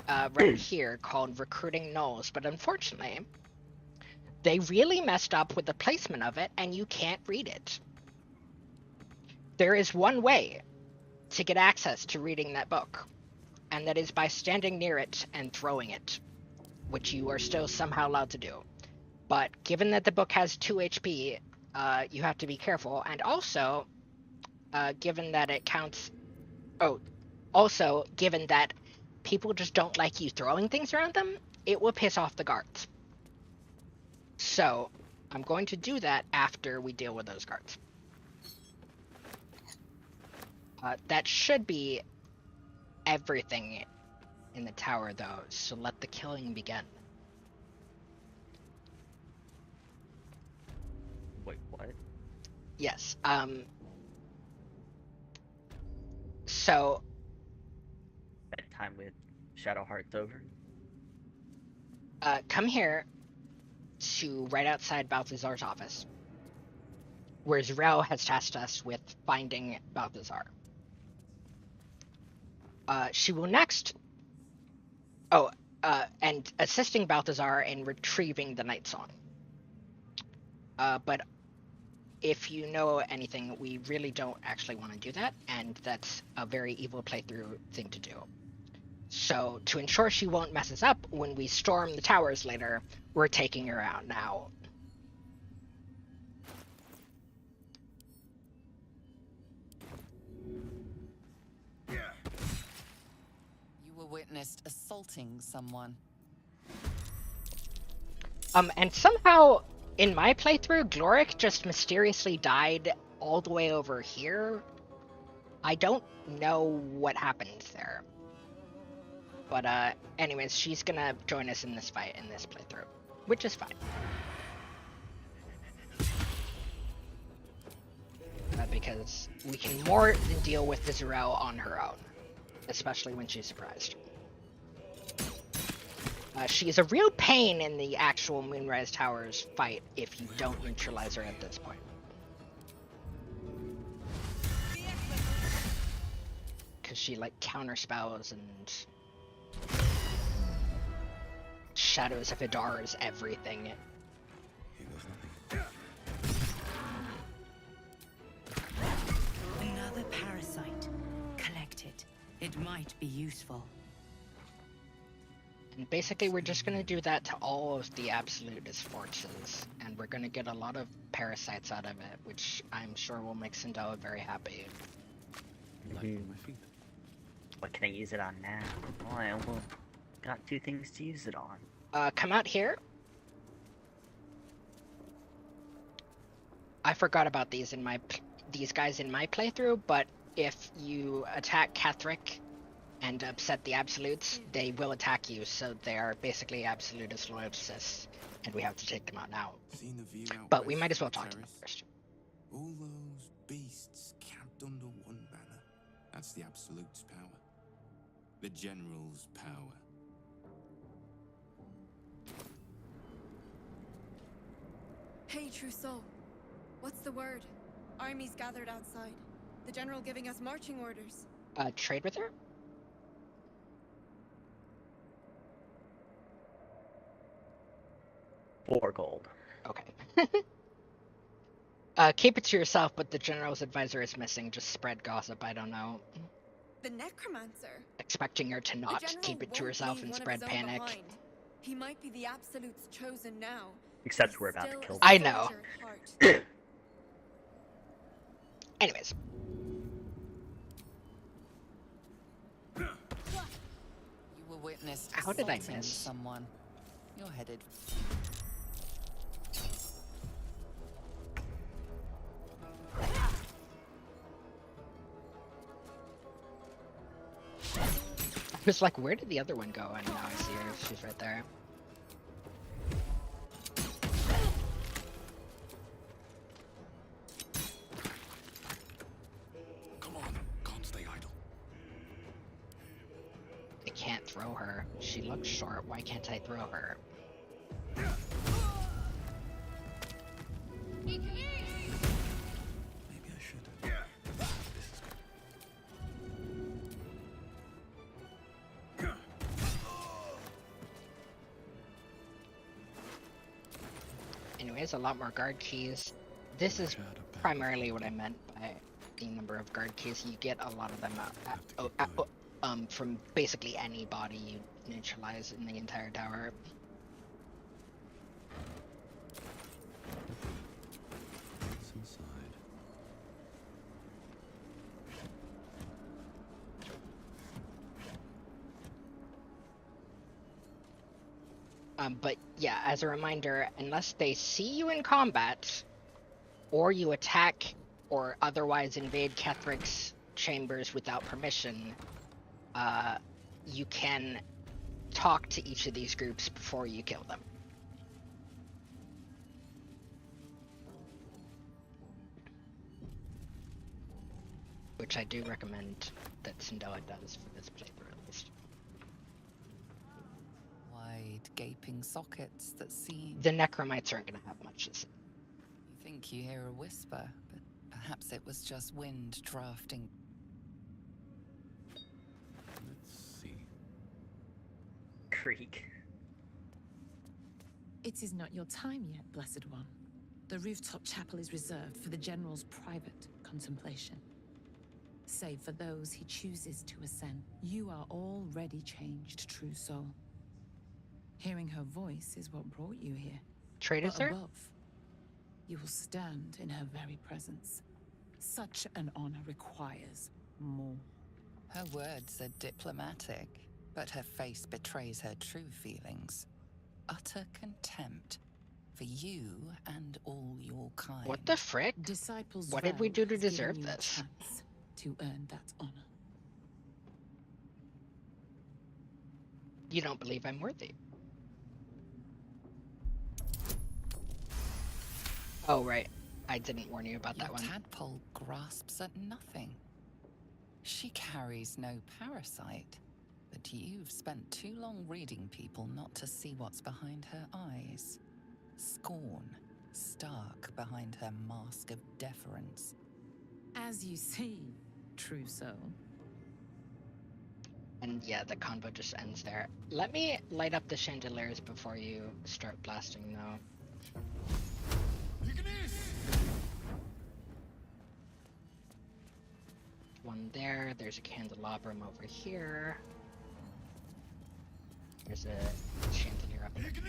[SPEAKER 1] right here called Recruiting Gnolls, but unfortunately, they really messed up with the placement of it, and you can't read it. There is one way to get access to reading that book, and that is by standing near it and throwing it, which you are still somehow allowed to do. But given that the book has 2 HP, you have to be careful, and also, given that it counts... Oh, also, given that people just don't like you throwing things around them, it will piss off the guards. So, I'm going to do that after we deal with those guards. That should be everything in the tower, though, so let the killing begin.
[SPEAKER 2] Wait, what?
[SPEAKER 1] Yes, so...
[SPEAKER 2] Bedtime with Shadowheart's over?
[SPEAKER 1] Come here to right outside Balthazar's office, where Zrel has tasked us with finding Balthazar. She will next... and assisting Balthazar in retrieving the Night Song. But if you know anything, we really don't actually want to do that, and that's a very evil playthrough thing to do. So, to ensure she won't mess us up when we storm the towers later, we're taking her out now.
[SPEAKER 7] You were witnessed assaulting someone.
[SPEAKER 1] And somehow, in my playthrough, Gloric just mysteriously died all the way over here. I don't know what happened there. But, anyways, she's gonna join us in this fight, in this playthrough. Which is fine. Because we can more than deal with Zrel on her own. Especially when she's surprised. She is a real pain in the actual Moonrise Towers fight if you don't neutralize her at this point. Because she, like, counterspells and... Shadows of Idars everything.
[SPEAKER 10] Another parasite. Collect it. It might be useful.
[SPEAKER 1] And basically we're just going to do that to all of the Absolutist forces, and we're going to get a lot of parasites out of it, which I'm sure will make Sindoa very happy.
[SPEAKER 2] What can I use it on now? Well, I only got 2 things to use it on.
[SPEAKER 1] Come out here. I forgot about these guys in my playthrough, but if you attack Kethric and upset the absolutes, they will attack you. So they are basically absolutist loyalists, and we have to take them out now.
[SPEAKER 9] Seen the view out
[SPEAKER 1] But we
[SPEAKER 9] west
[SPEAKER 1] might as well
[SPEAKER 9] from the
[SPEAKER 1] talk to them
[SPEAKER 9] terrace?
[SPEAKER 1] first.
[SPEAKER 9] All those beasts camped under one banner. That's the Absolute's power. The General's power.
[SPEAKER 6] Hey, Trousseau. What's the word? Armies gathered outside. The general giving us marching orders.
[SPEAKER 1] Trade with her?
[SPEAKER 2] Four gold.
[SPEAKER 1] Okay. Keep it to yourself, but the general's advisor is missing. Just spread gossip, I don't know.
[SPEAKER 6] The necromancer.
[SPEAKER 1] Expecting her to
[SPEAKER 6] The
[SPEAKER 1] not
[SPEAKER 6] general
[SPEAKER 1] keep it to
[SPEAKER 6] won't
[SPEAKER 1] herself
[SPEAKER 6] leave
[SPEAKER 1] and
[SPEAKER 6] one of
[SPEAKER 1] spread
[SPEAKER 6] his own
[SPEAKER 1] panic.
[SPEAKER 6] behind. He might be the Absolute's chosen now.
[SPEAKER 2] Except
[SPEAKER 6] He's
[SPEAKER 2] we're about to
[SPEAKER 6] still
[SPEAKER 2] kill
[SPEAKER 6] a
[SPEAKER 2] them.
[SPEAKER 1] I know.
[SPEAKER 6] soldier at heart.
[SPEAKER 1] Anyways.
[SPEAKER 7] You were witness to
[SPEAKER 1] How did I
[SPEAKER 7] assaulting
[SPEAKER 1] miss?
[SPEAKER 7] someone. You're headed.
[SPEAKER 1] I was like, where did the other one go? And now I see her. She's right there.
[SPEAKER 3] Come on, can't stay idle.
[SPEAKER 1] I can't throw her. She looks short. Why can't I throw her?
[SPEAKER 3] Maybe I should.
[SPEAKER 1] Anyways, a lot more guard keys. This is primarily what I meant by the number of guard keys. You get a lot of them from basically any body you neutralize in the entire tower.
[SPEAKER 3] What's inside?
[SPEAKER 1] But yeah, as a reminder, unless they see you in combat, or you attack or otherwise invade Kethric's chambers without permission, you can talk to each of these groups before you kill them. Which I do recommend that Cinderella does for this playthrough at least.
[SPEAKER 7] Wide, gaping sockets that seem...
[SPEAKER 1] The Necromites aren't going to have much to say.
[SPEAKER 7] You think you hear a whisper, but perhaps it was just wind drafting.
[SPEAKER 3] Let's see.
[SPEAKER 2] Creek.
[SPEAKER 12] It is not your time yet, Blessed One. The rooftop chapel is reserved for the General's private contemplation. Save for those he chooses to ascend. You are already changed, true soul. Hearing her voice is what brought you here.
[SPEAKER 1] Traders, sir?
[SPEAKER 12] Above, you will stand in her very presence. Such an honor requires more.
[SPEAKER 7] Her words are diplomatic, but her face betrays her true feelings. Utter contempt for you and all your kind.
[SPEAKER 1] What the frick?
[SPEAKER 12] Disciples
[SPEAKER 1] What did we do to
[SPEAKER 12] has given
[SPEAKER 1] deserve
[SPEAKER 12] you a
[SPEAKER 1] this?
[SPEAKER 12] chance to earn that honor.
[SPEAKER 1] You don't believe I'm worthy. Oh, right. I didn't warn you about
[SPEAKER 7] Your
[SPEAKER 1] that one.
[SPEAKER 7] tadpole grasps at nothing. She carries no parasite, but you've spent too long reading people not to see what's behind her eyes. Scorn, stark behind her mask of deference.
[SPEAKER 12] As you see, true soul.
[SPEAKER 1] And yeah, the convo just ends there. Let me light up the chandeliers before you start blasting, though. One there. There's a candelabrum over here. There's a chandelier up there.
[SPEAKER 7] You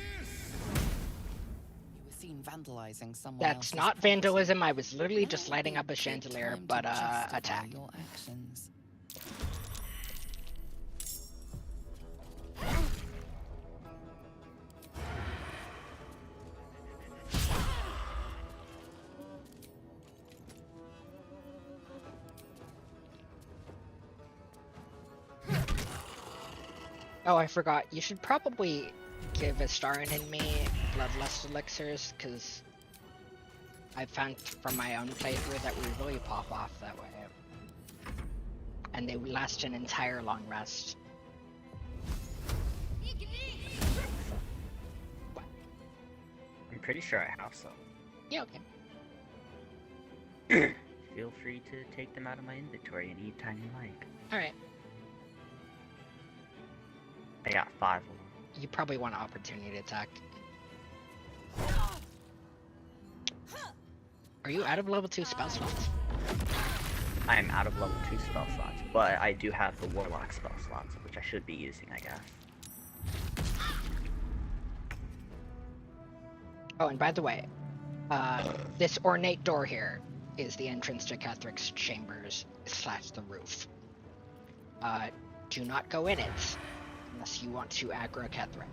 [SPEAKER 7] were seen vandalizing someone
[SPEAKER 1] That's
[SPEAKER 7] else's
[SPEAKER 1] not
[SPEAKER 7] property.
[SPEAKER 1] vandalism. I was literally just
[SPEAKER 7] Now
[SPEAKER 1] lighting
[SPEAKER 7] be
[SPEAKER 1] up a
[SPEAKER 7] good
[SPEAKER 1] chandelier,
[SPEAKER 7] time to
[SPEAKER 1] but
[SPEAKER 7] justify
[SPEAKER 1] attack.
[SPEAKER 7] your actions.
[SPEAKER 1] Oh, I forgot. You should probably give Astarin and me Bloodlust elixirs, because I've found from my own playthrough that we really pop off that way. And they last an entire long rest. What?
[SPEAKER 2] I'm pretty sure I have some.
[SPEAKER 1] Yeah, okay.
[SPEAKER 2] Feel free to take them out of my inventory anytime you like.
[SPEAKER 1] Alright.
[SPEAKER 2] I got 5 of them.
[SPEAKER 1] You probably want an opportunity attack. Are you out of level 2 spell slots?
[SPEAKER 2] I am out of level 2 spell slots, but I do have the Warlock spell slots, which I should be using, I guess.
[SPEAKER 1] Oh, and by the way, this ornate door here is the entrance to Kethric's chambers / the roof. Do not go in it unless you want to aggro Kethric,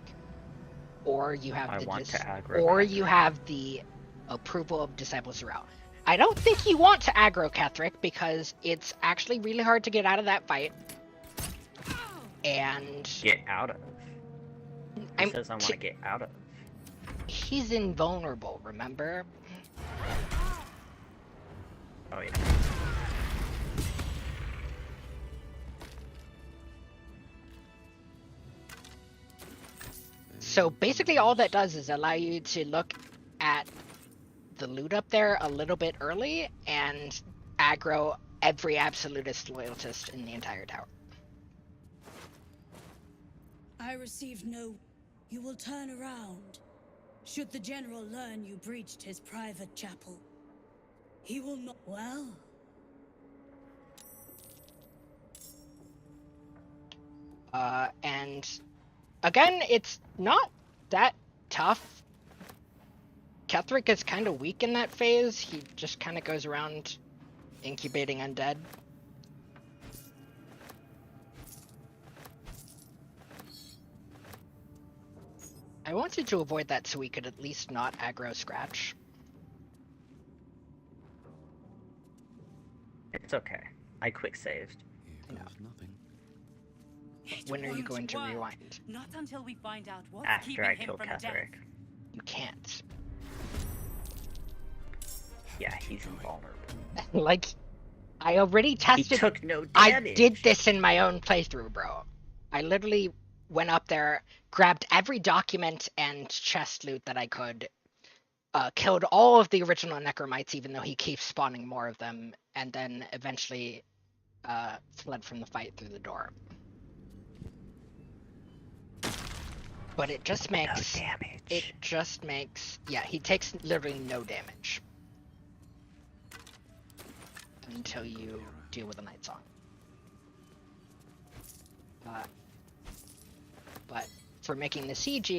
[SPEAKER 1] or you have you have the approval of Disciple Zerel. I don't think you want to aggro Kethric because it's actually really hard to get out of that fight. And
[SPEAKER 2] get out of. He says I want to get out of.
[SPEAKER 1] He's invulnerable, remember?
[SPEAKER 2] Oh yeah.
[SPEAKER 1] So basically all that does is allow you to look at the loot up there a little bit early and aggro every absolutist loyalist in the entire tower.
[SPEAKER 8] I received no... You will turn around. Should the general learn you breached his private chapel, he will not... Well...
[SPEAKER 1] And again, it's not that tough. Kethric is kind of weak in that phase. He just kind of goes around incubating undead. I wanted to avoid that so we could at least not aggro Scratch.
[SPEAKER 2] It's okay. I quick saved.
[SPEAKER 3] Here goes nothing.
[SPEAKER 1] When are you going to rewind?
[SPEAKER 13] Not until we find out what's
[SPEAKER 2] After
[SPEAKER 13] keeping
[SPEAKER 2] I
[SPEAKER 13] him
[SPEAKER 2] kill
[SPEAKER 13] from
[SPEAKER 2] Kethric.
[SPEAKER 13] death.
[SPEAKER 1] You can't.
[SPEAKER 2] Yeah, he's invulnerable.
[SPEAKER 1] Like, I already tested.
[SPEAKER 2] He took no damage.
[SPEAKER 1] I did this in my own playthrough, bro. I literally went up there, grabbed every document and chest loot that I could, killed all of the original Necromites, even though he keeps spawning more of them, and then eventually fled from the fight through the door. But it just makes...
[SPEAKER 2] No damage.
[SPEAKER 1] It just makes... Yeah, he takes literally no damage. Until you deal with a Night Song. But for making the siege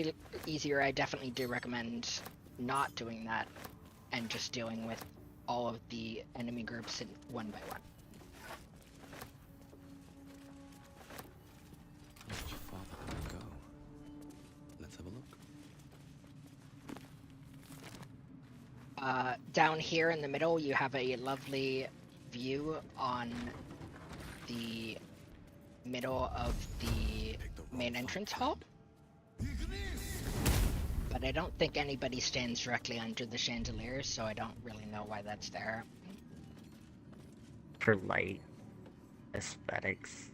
[SPEAKER 1] easier, I definitely do recommend not doing that and just dealing with all of the enemy groups one by one.
[SPEAKER 3] How much farther can I go? Let's have a look.
[SPEAKER 1] Down here in the middle, you have a lovely view on the middle of the main entrance hall. But I don't think anybody stands directly under the chandeliers, so I don't really know why that's there.
[SPEAKER 2] For light aesthetics.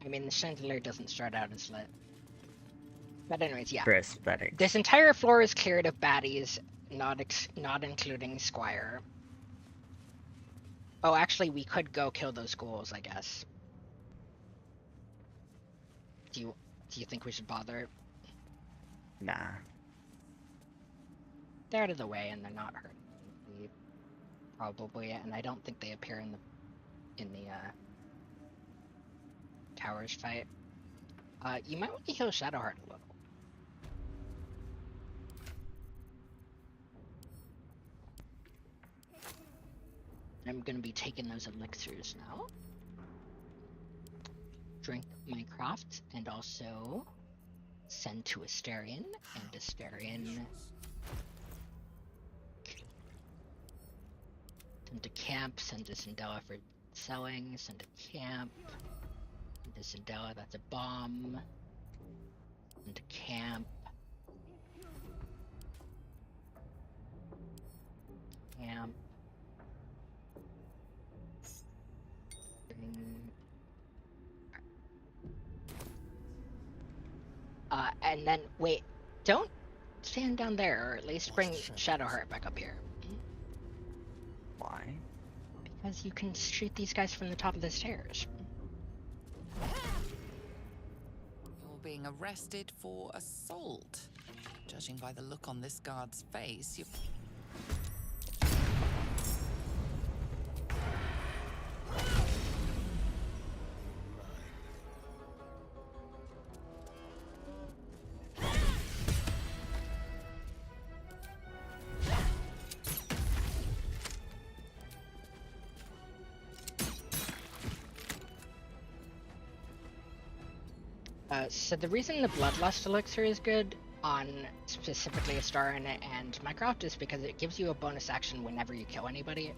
[SPEAKER 1] I mean, the chandelier doesn't start out as lit. But anyways, yeah.
[SPEAKER 2] For aesthetics.
[SPEAKER 1] This entire floor is cleared of baddies, not including Squire. Oh, actually, we could go kill those ghouls, I guess. Do you think we should bother?
[SPEAKER 2] Nah.
[SPEAKER 1] They're out of the way and they're not hurting me, probably, and I don't think they appear in the towers fight. You might want to heal Shadowheart a little. I'm gonna be taking those elixirs now. Drink my craft and also send to Asterion, and Asterion send to camp, send to Sindela for selling, send to camp, send to Sindela, that's a bomb. And camp. Camp. And then, wait, don't stand down there, or at least bring Shadowheart back up here.
[SPEAKER 2] Why?
[SPEAKER 1] Because you can shoot these guys from the top of the stairs.
[SPEAKER 7] You're being arrested for assault. Judging by the look on this guard's face, you...
[SPEAKER 1] So the reason the Bloodlust Elixir is good on specifically Astarin and Mycroft is because it gives you a bonus action whenever you kill anybody.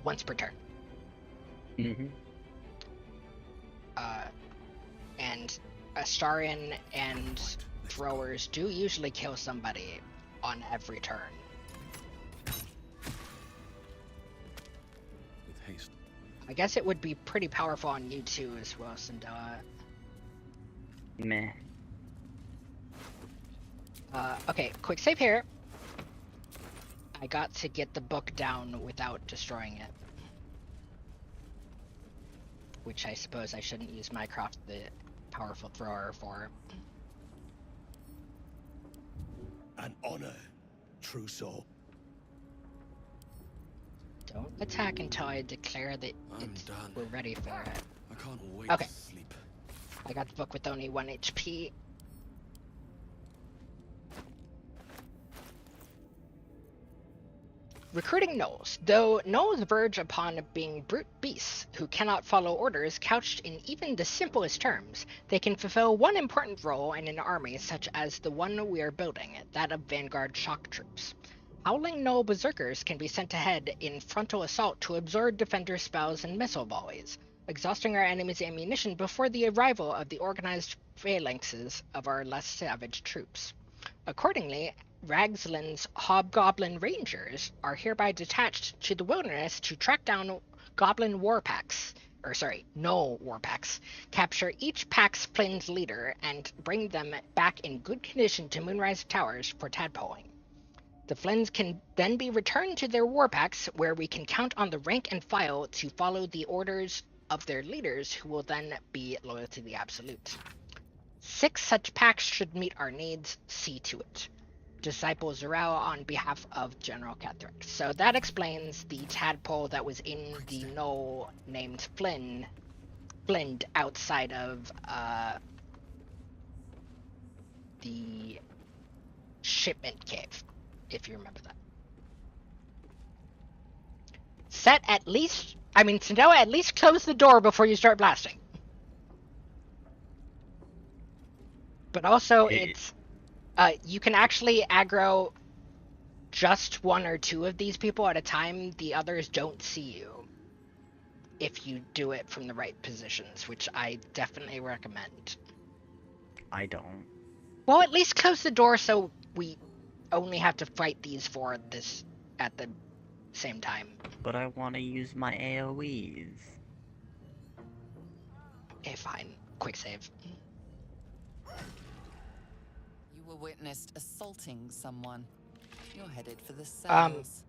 [SPEAKER 1] Once per turn.
[SPEAKER 2] Mm-hmm.
[SPEAKER 1] And Astarin and throwers do usually kill somebody on every turn.
[SPEAKER 3] With haste.
[SPEAKER 1] I guess it would be pretty powerful on you too as well, Sindela.
[SPEAKER 2] Meh.
[SPEAKER 1] Okay, quick save here. I got to get the book down without destroying it. Which I suppose I shouldn't use Mycroft, the powerful thrower, for.
[SPEAKER 14] An honor, true soul.
[SPEAKER 1] Don't attack until I declare that we're ready for it.
[SPEAKER 3] I can't wait
[SPEAKER 1] Okay.
[SPEAKER 3] to sleep.
[SPEAKER 1] I got the book with only 1 HP. Recruiting gnolls. Though gnolls verge upon being brute beasts who cannot follow orders couched in even the simplest terms, they can fulfill one important role in an army such as the one we are building, that of vanguard shock troops. Howling Gnoll Berserkers can be sent ahead in frontal assault to absorb defender spells and missile volleys, exhausting our enemy's ammunition before the arrival of the organized phalanxes of our less savage troops. Accordingly, Ragsland's Hobgoblin Rangers are hereby detached to the wilderness to track down Goblin Warpacks, Gnoll Warpacks, capture each pack's Flynn's leader, and bring them back in good condition to Moonrise Towers for tadpoling. The Flyns can then be returned to their warpacks, where we can count on the rank and file to follow the orders of their leaders, who will then be loyal to the Absolute. 6 such packs should meet our needs. See to it. Disciple Zarel on behalf of General Ketherick. So that explains the tadpole that was in the gnoll named Flynn outside of the shipment cave, if you remember that. Sindela, at least close the door before you start blasting. But also, it's you can actually aggro just 1 or 2 of these people at a time. The others don't see you if you do it from the right positions, which I definitely recommend.
[SPEAKER 2] I don't.
[SPEAKER 1] Well, at least close the door so we only have to fight these 4 at the same time.
[SPEAKER 2] But I want to use my AoEs.
[SPEAKER 1] Okay, fine. Quick save.
[SPEAKER 7] You were witnessed assaulting someone. You're headed for the cells.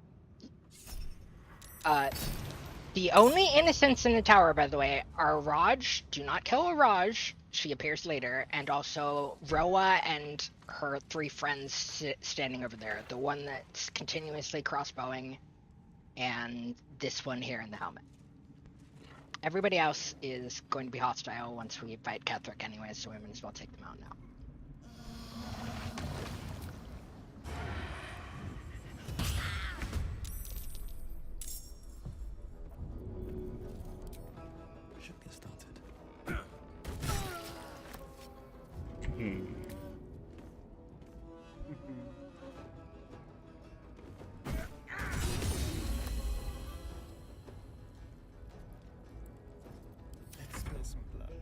[SPEAKER 1] The only innocents in the tower, by the way, are Raj. Do not kill Raj. She appears later. And also Roa and her 3 friends standing over there. The one that's continuously crossbowing, and this one here in the helmet. Everybody else is going to be hostile once we fight Ketherick anyway, so we might as well take them out now.
[SPEAKER 3] Should get started.
[SPEAKER 4] Let's spill some blood.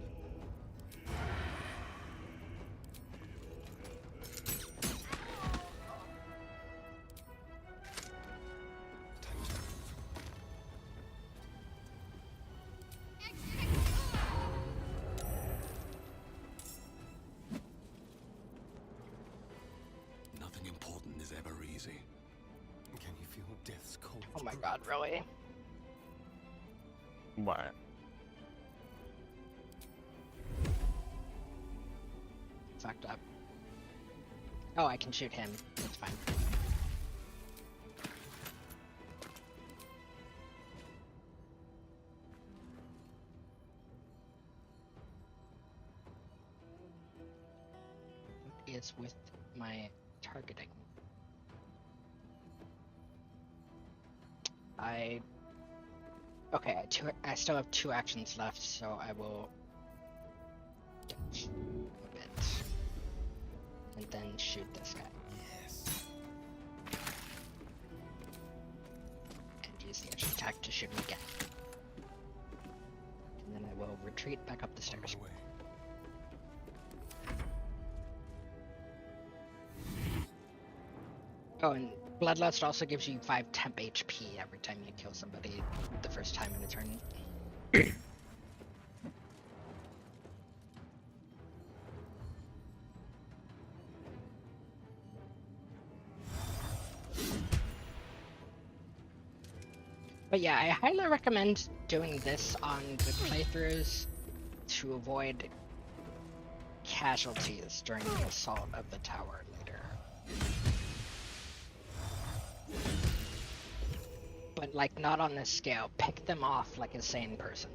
[SPEAKER 4] easy. Can you feel death's cold?
[SPEAKER 1] Oh my god, really?
[SPEAKER 2] What?
[SPEAKER 1] Fucked up. Oh, I can shoot him. That's fine. What is with my targeting? Okay, I still have 2 actions left, so I will dodge a bit. And then shoot this guy.
[SPEAKER 5] Yes.
[SPEAKER 1] And use the extra attack to shoot him again. And then I will retreat back up the stairs. Oh, and Bloodlust also gives you 5 temp HP every time you kill somebody the first time in a turn. But yeah, I highly recommend doing this on good playthroughs to avoid casualties during the assault of the tower later. But like, not on this scale. Pick them off like a sane person.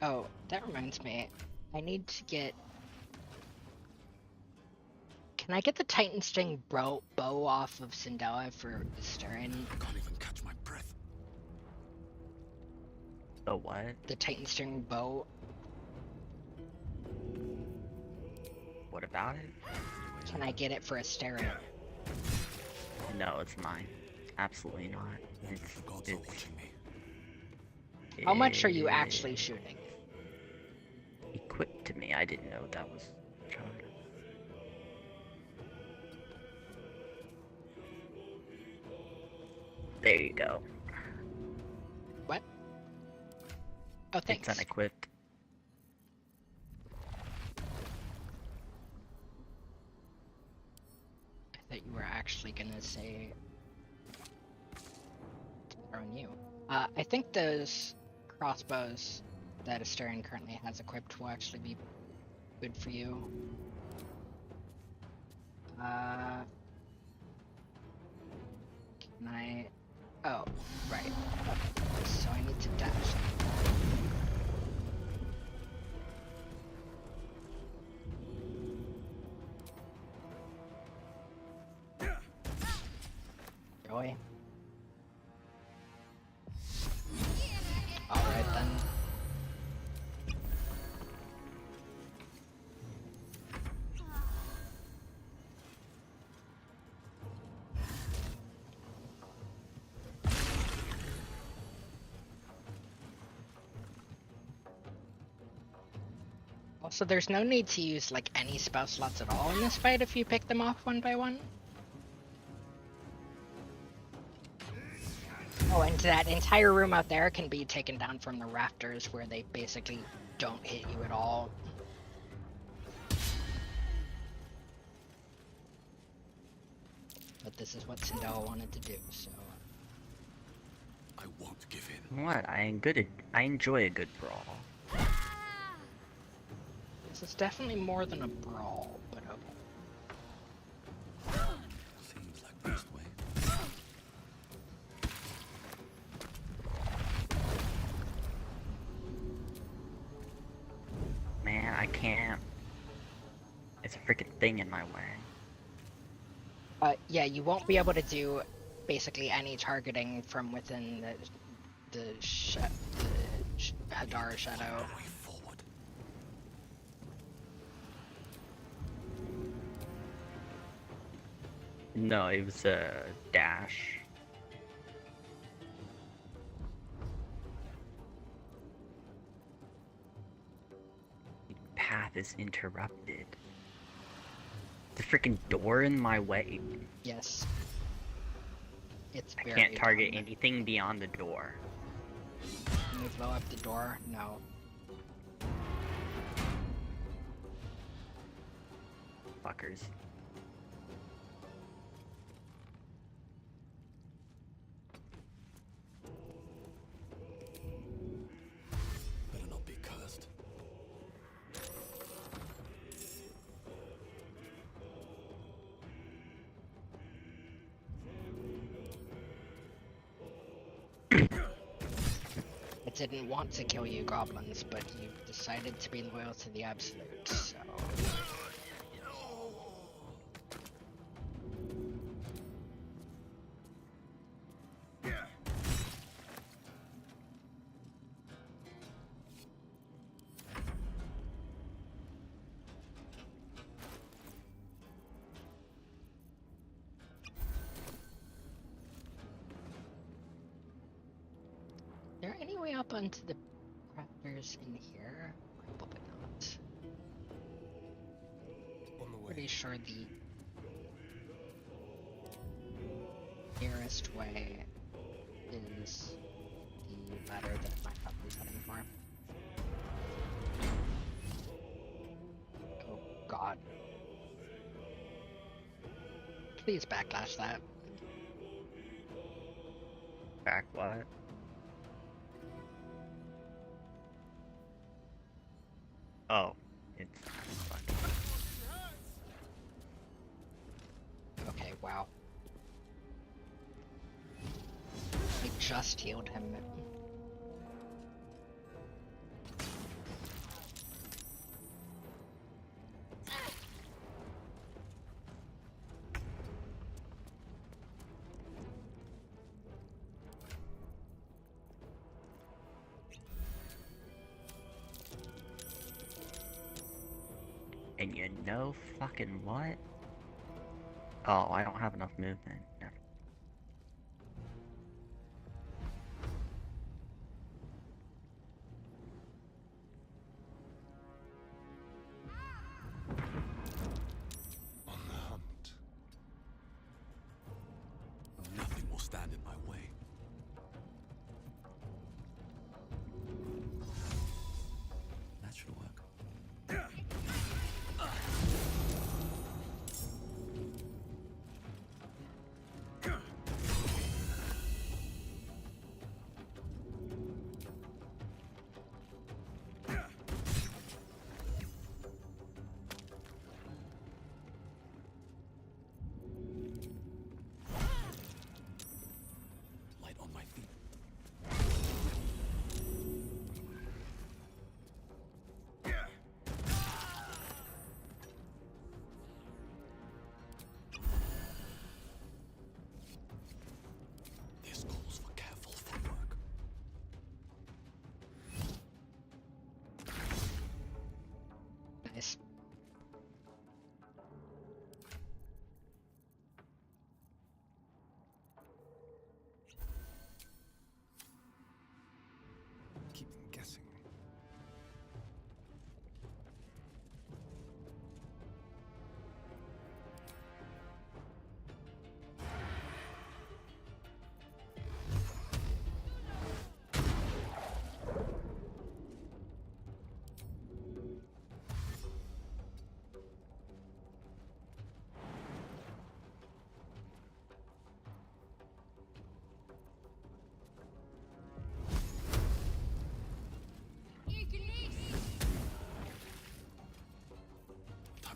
[SPEAKER 1] Oh, that reminds me. I need to get... Can I get the Titan String bow off of Syndela for Stern?
[SPEAKER 4] I can't even catch my breath.
[SPEAKER 2] The what?
[SPEAKER 1] The Titan String bow.
[SPEAKER 2] What about it?
[SPEAKER 1] Can I get it for Astera?
[SPEAKER 2] No, it's mine. Absolutely not. It's
[SPEAKER 4] watching me.
[SPEAKER 1] How much are you actually shooting?
[SPEAKER 2] Equipped to me. I didn't know that was charged. There you go.
[SPEAKER 1] What? Oh, thanks.
[SPEAKER 2] It's unequipped.
[SPEAKER 1] I thought you were actually gonna say... on you. I think those crossbows that Astarion currently has equipped will actually be good for you. Can I... Oh, right. Okay. So I need to dash. Really? Alright then. Also, there's no need to use like any spell slots at all in this fight if you pick them off one by one. Oh, and that entire room out there can be taken down from the rafters where they basically don't hit you at all. But this is what Sindel wanted to do, so...
[SPEAKER 4] I won't give in.
[SPEAKER 2] What? I enjoy a good brawl.
[SPEAKER 1] This is definitely more than a brawl, but okay.
[SPEAKER 4] Seems like best way.
[SPEAKER 2] Man, I can't. It's a freaking thing in my way.
[SPEAKER 1] Yeah, you won't be able to do basically any targeting from within the Hadar Shadow.
[SPEAKER 2] No, it was a dash. path is interrupted. The freaking door in my way.
[SPEAKER 1] Yes. It's
[SPEAKER 2] I
[SPEAKER 1] very
[SPEAKER 2] can't target
[SPEAKER 1] dumb.
[SPEAKER 2] anything beyond the door.
[SPEAKER 1] Can you blow up the door? No.
[SPEAKER 2] Fuckers.
[SPEAKER 14] Better not be cursed.
[SPEAKER 1] It didn't want to kill you, goblins, but you decided to be loyal to the Absolute, so... Is there any way up onto the crafters in here? Probably not.
[SPEAKER 14] On the way.
[SPEAKER 1] Pretty sure the nearest way is the ladder that my puppy's heading for. Oh god. Please backlash that.
[SPEAKER 2] Back what? Oh, it's fucking.
[SPEAKER 1] Okay, wow. I just healed him.
[SPEAKER 2] And you know fucking what? Oh, I don't have enough movement. Never.
[SPEAKER 14] On the hunt. Nothing will stand in my way. That should work. Light on my feet. This calls for careful footwork.
[SPEAKER 1] Nice.
[SPEAKER 4] Keep them guessing.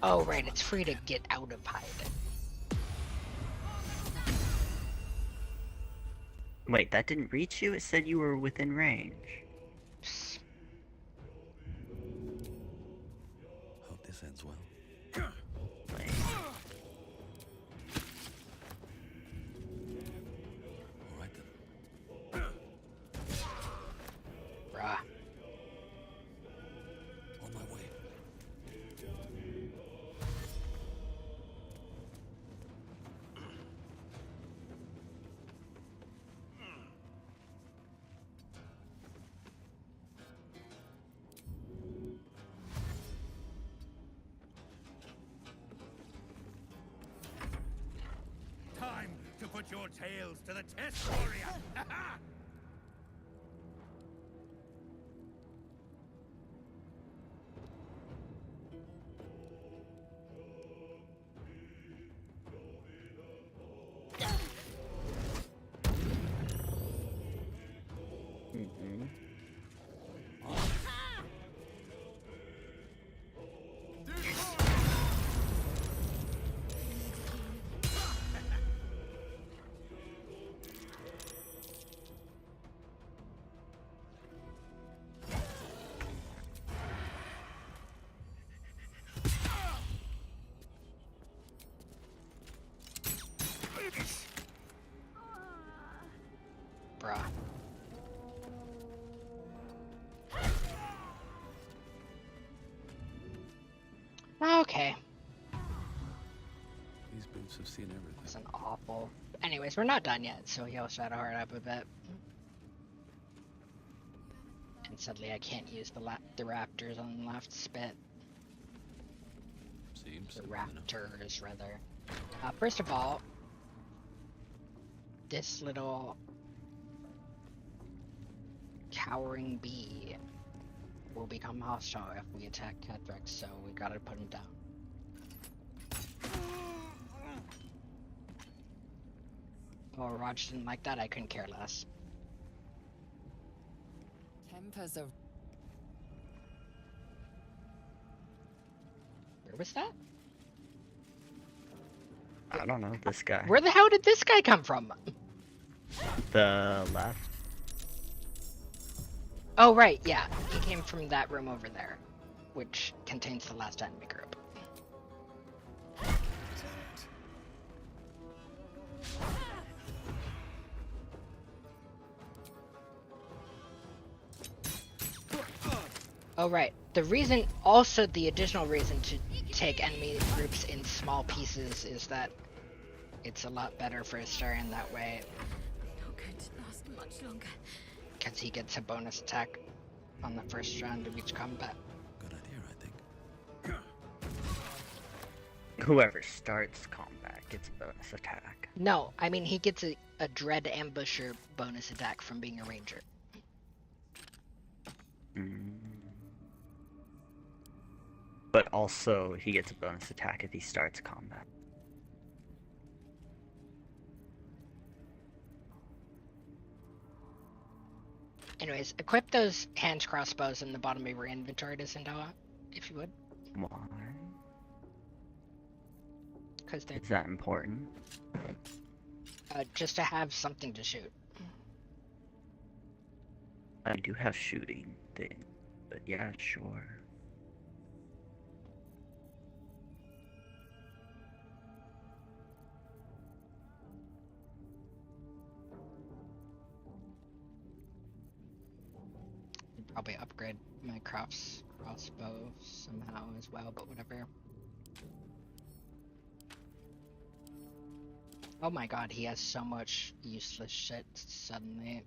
[SPEAKER 1] Oh right, it's free to get out of hide.
[SPEAKER 2] Wait, that didn't reach you? It said you were within range.
[SPEAKER 14] Hope this ends well.
[SPEAKER 2] Wait.
[SPEAKER 14] All right then.
[SPEAKER 1] Bruh.
[SPEAKER 14] On my way.
[SPEAKER 3] your tales to the test warrior!
[SPEAKER 1] Bruh. Okay.
[SPEAKER 14] These boots have seen everything.
[SPEAKER 1] That's an awful. Anyways, we're not done yet, so he also had to hard up a bit. And suddenly I can't use the raptors on the left spit.
[SPEAKER 14] Seems
[SPEAKER 1] The
[SPEAKER 14] simple enough.
[SPEAKER 1] raptors, rather. First of all, this little cowering bee will become hostile if we attack Cathrex, so we gotta put him down. Oh, Raj didn't like that, I couldn't care less.
[SPEAKER 7] Tempers are.
[SPEAKER 1] Where was that?
[SPEAKER 2] I don't know, this guy.
[SPEAKER 1] Where the hell did this guy come from?
[SPEAKER 2] The left.
[SPEAKER 1] Oh, right, yeah. He came from that room over there, which contains the last enemy group. Oh, right. The additional reason to take enemy groups in small pieces is that it's a lot better for Astarion that way.
[SPEAKER 6] Not going to last much longer.
[SPEAKER 1] Because he gets a bonus attack on the first round of each combat.
[SPEAKER 14] Good idea, I think.
[SPEAKER 2] Whoever starts combat gets a bonus attack.
[SPEAKER 1] No, I mean he gets a Dread Ambusher bonus attack from being a ranger.
[SPEAKER 2] But also, he gets a bonus attack if he starts combat.
[SPEAKER 1] Anyways, equip those hand crossbows in the bottom of your inventory to Zindoa, if you would.
[SPEAKER 2] Why?
[SPEAKER 1] Because they're
[SPEAKER 2] Is that important?
[SPEAKER 1] just to have something to shoot.
[SPEAKER 2] I do have shooting thing, but yeah, sure.
[SPEAKER 1] Probably upgrade my crossbow somehow as well, but whatever. Oh my god, he has so much useless shit suddenly.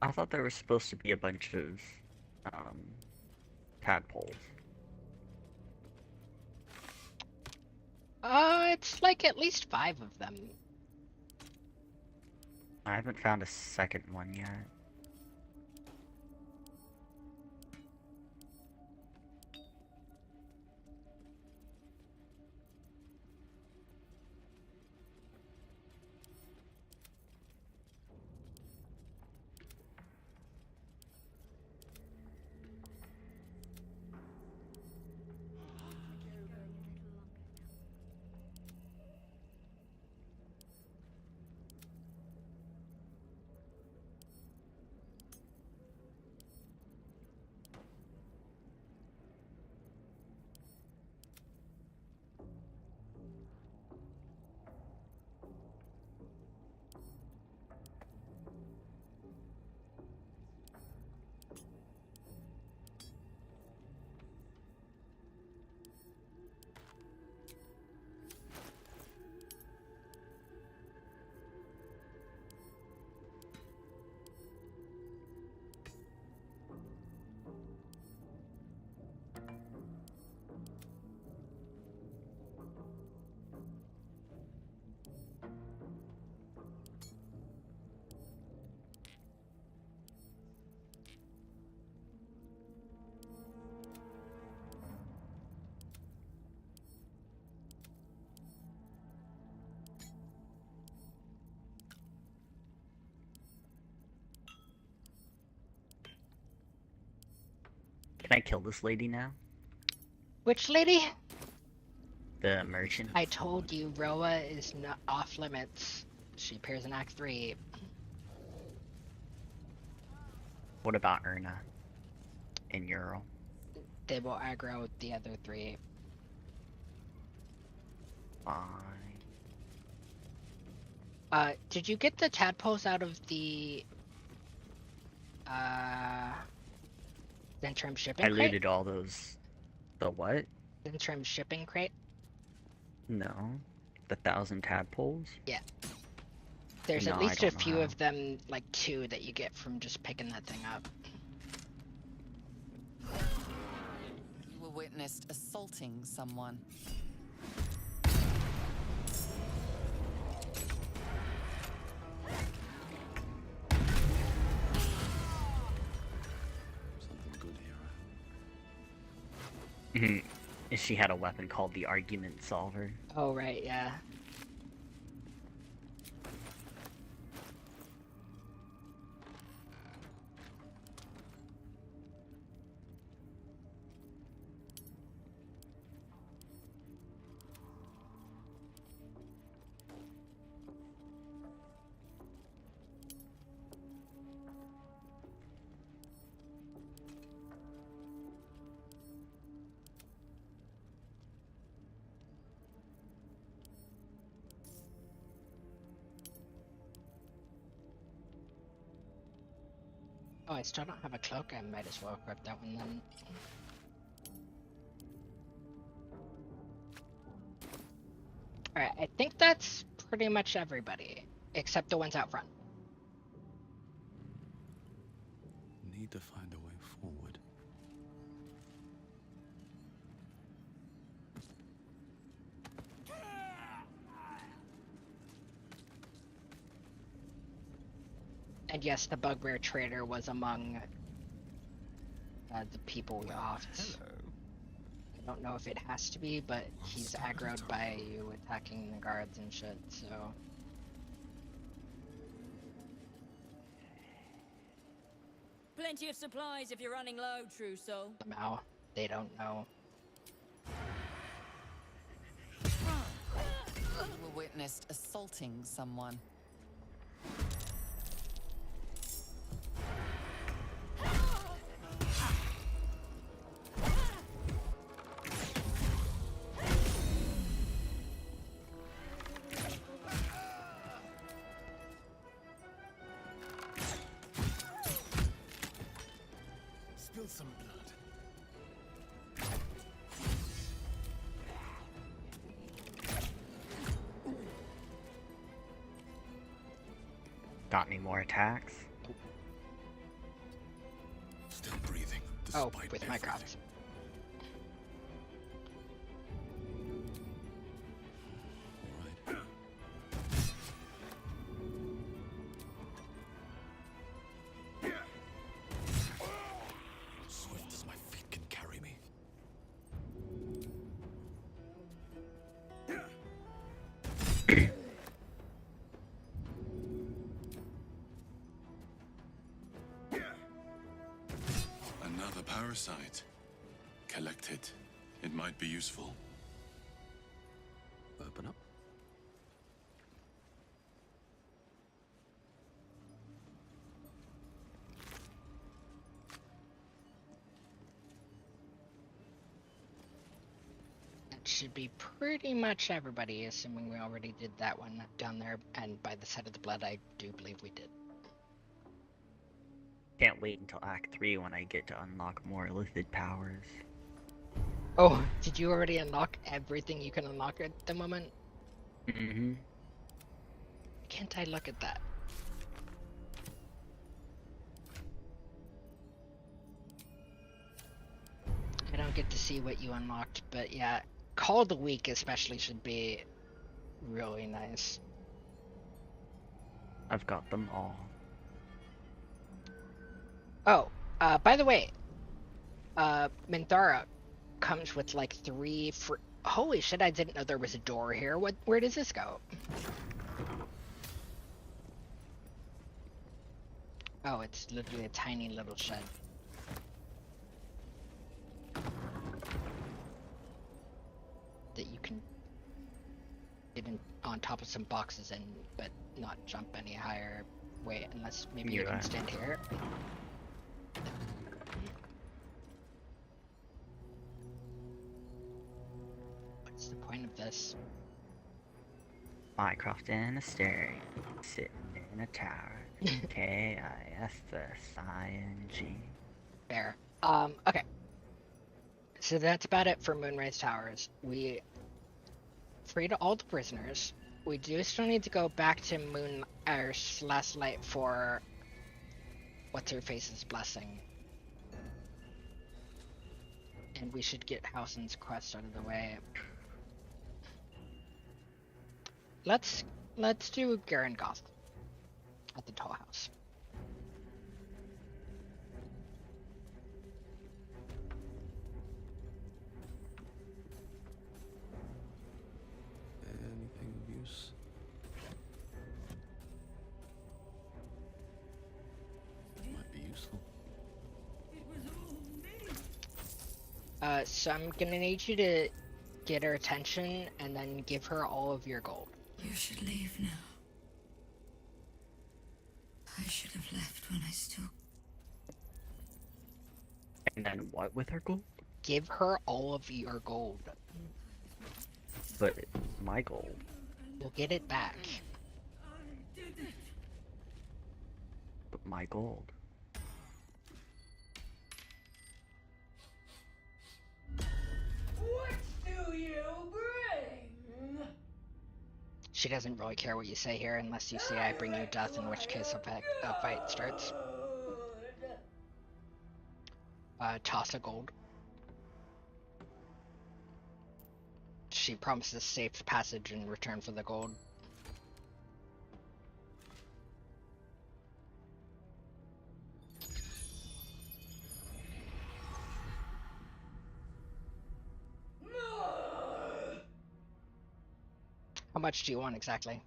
[SPEAKER 2] I thought there was supposed to be a bunch of tadpoles.
[SPEAKER 1] It's like at least 5 of them.
[SPEAKER 2] I haven't found a second one yet. Can I kill this lady now?
[SPEAKER 1] Which lady?
[SPEAKER 2] The merchant?
[SPEAKER 1] I told you, Roa is not off limits. She appears in Act 3.
[SPEAKER 2] What about Erna? And Ural?
[SPEAKER 1] They will aggro the other 3.
[SPEAKER 2] Fine.
[SPEAKER 1] Did you get the tadpoles out of the Zentrum shipping
[SPEAKER 2] I
[SPEAKER 1] crate?
[SPEAKER 2] looted all those. The what?
[SPEAKER 1] Zentrum shipping crate?
[SPEAKER 2] No. The 1,000 tadpoles?
[SPEAKER 1] Yeah. There's
[SPEAKER 2] No,
[SPEAKER 1] at
[SPEAKER 2] I
[SPEAKER 1] least a
[SPEAKER 2] don't know
[SPEAKER 1] few
[SPEAKER 2] how.
[SPEAKER 1] of them, like 2, that you get from just picking that thing up.
[SPEAKER 7] You were witnessed assaulting someone.
[SPEAKER 14] Something good here.
[SPEAKER 2] She had a weapon called the Argument Solver.
[SPEAKER 1] Oh, right, yeah. Oh, I still don't have a cloak. I might as well equip that one then. Alright, I think that's pretty much everybody, except the ones out front.
[SPEAKER 14] Need to find a way forward.
[SPEAKER 1] And yes, the bugbear trader was among the people we offed.
[SPEAKER 4] Hello.
[SPEAKER 1] I don't know if it has to be, but he's aggroed by you attacking the guards and shit, so...
[SPEAKER 15] Plenty of supplies if you're running low, true soul.
[SPEAKER 1] Somehow, they don't know.
[SPEAKER 7] You were witnessed assaulting someone.
[SPEAKER 4] Spill some blood.
[SPEAKER 2] Got any more attacks?
[SPEAKER 14] Still breathing.
[SPEAKER 1] Oh,
[SPEAKER 14] despite
[SPEAKER 1] with
[SPEAKER 14] everything.
[SPEAKER 1] Mycroft.
[SPEAKER 14] All right. Swift as my feet can carry me.
[SPEAKER 3] Another parasite. Collect it. It might be useful.
[SPEAKER 14] Open up.
[SPEAKER 1] That should be pretty much everybody, assuming we already did that one down there, and by the side of the blood, I do believe we did.
[SPEAKER 2] Can't wait until Act 3 when I get to unlock more Lithid powers.
[SPEAKER 1] Oh, did you already unlock everything you can unlock at the moment?
[SPEAKER 2] Mm-hmm.
[SPEAKER 1] Can't I look at that? I don't get to see what you unlocked, but yeah, Call of the Week especially should be really nice.
[SPEAKER 2] I've got them all.
[SPEAKER 1] Oh, by the way, Minthara comes with like 3 free... Holy shit, I didn't know there was a door here. Where does this go? Oh, it's literally a tiny little shed. that you can get in on top of some boxes and but not jump any higher. Wait, unless maybe you can stand here. What's the point of this?
[SPEAKER 2] Minecraft in a stereo, sitting in a tower. K-I-S-S-I-N-G.
[SPEAKER 1] Fair. Okay. So that's about it for Moonrise Towers. We freed all the prisoners. We do still need to go back to Last Light for what's her face's blessing. And we should get Howson's quest out of the way. Let's do Garen Goth at the Toll House.
[SPEAKER 14] Anything of use? Might be useful.
[SPEAKER 1] So I'm gonna need you to get her attention and then give her all of your gold.
[SPEAKER 8] You should leave now. I should have left when I still...
[SPEAKER 2] And then what with her gold?
[SPEAKER 1] Give her all of your gold.
[SPEAKER 2] But my gold.
[SPEAKER 1] You'll get it back.
[SPEAKER 2] But my gold.
[SPEAKER 15] What do you bring?
[SPEAKER 1] She doesn't really care what you say here unless you say I bring you death, in which case a fight starts. Toss a gold. She promises safe passage in return for the gold. How much do you want exactly?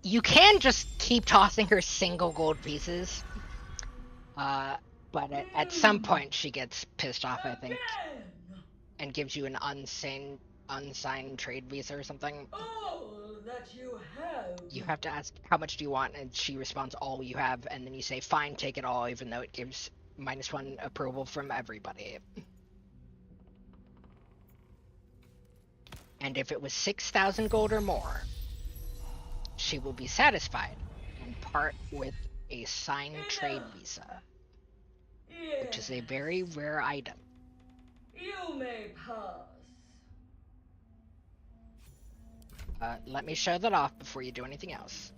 [SPEAKER 1] You can just keep tossing her single gold pieces. But at some point she gets pissed off, I think, and gives you an unsigned trade visa or something.
[SPEAKER 15] All that you have.
[SPEAKER 1] You have to ask, how much do you want? And she responds, all you have, and then you say, fine, take it all, even though it gives -1 approval from everybody. And if it was 6,000 gold or more, she will be satisfied and part with a signed trade visa, which is a very rare item.
[SPEAKER 15] You may pass.
[SPEAKER 1] Let me show that off before you do anything else.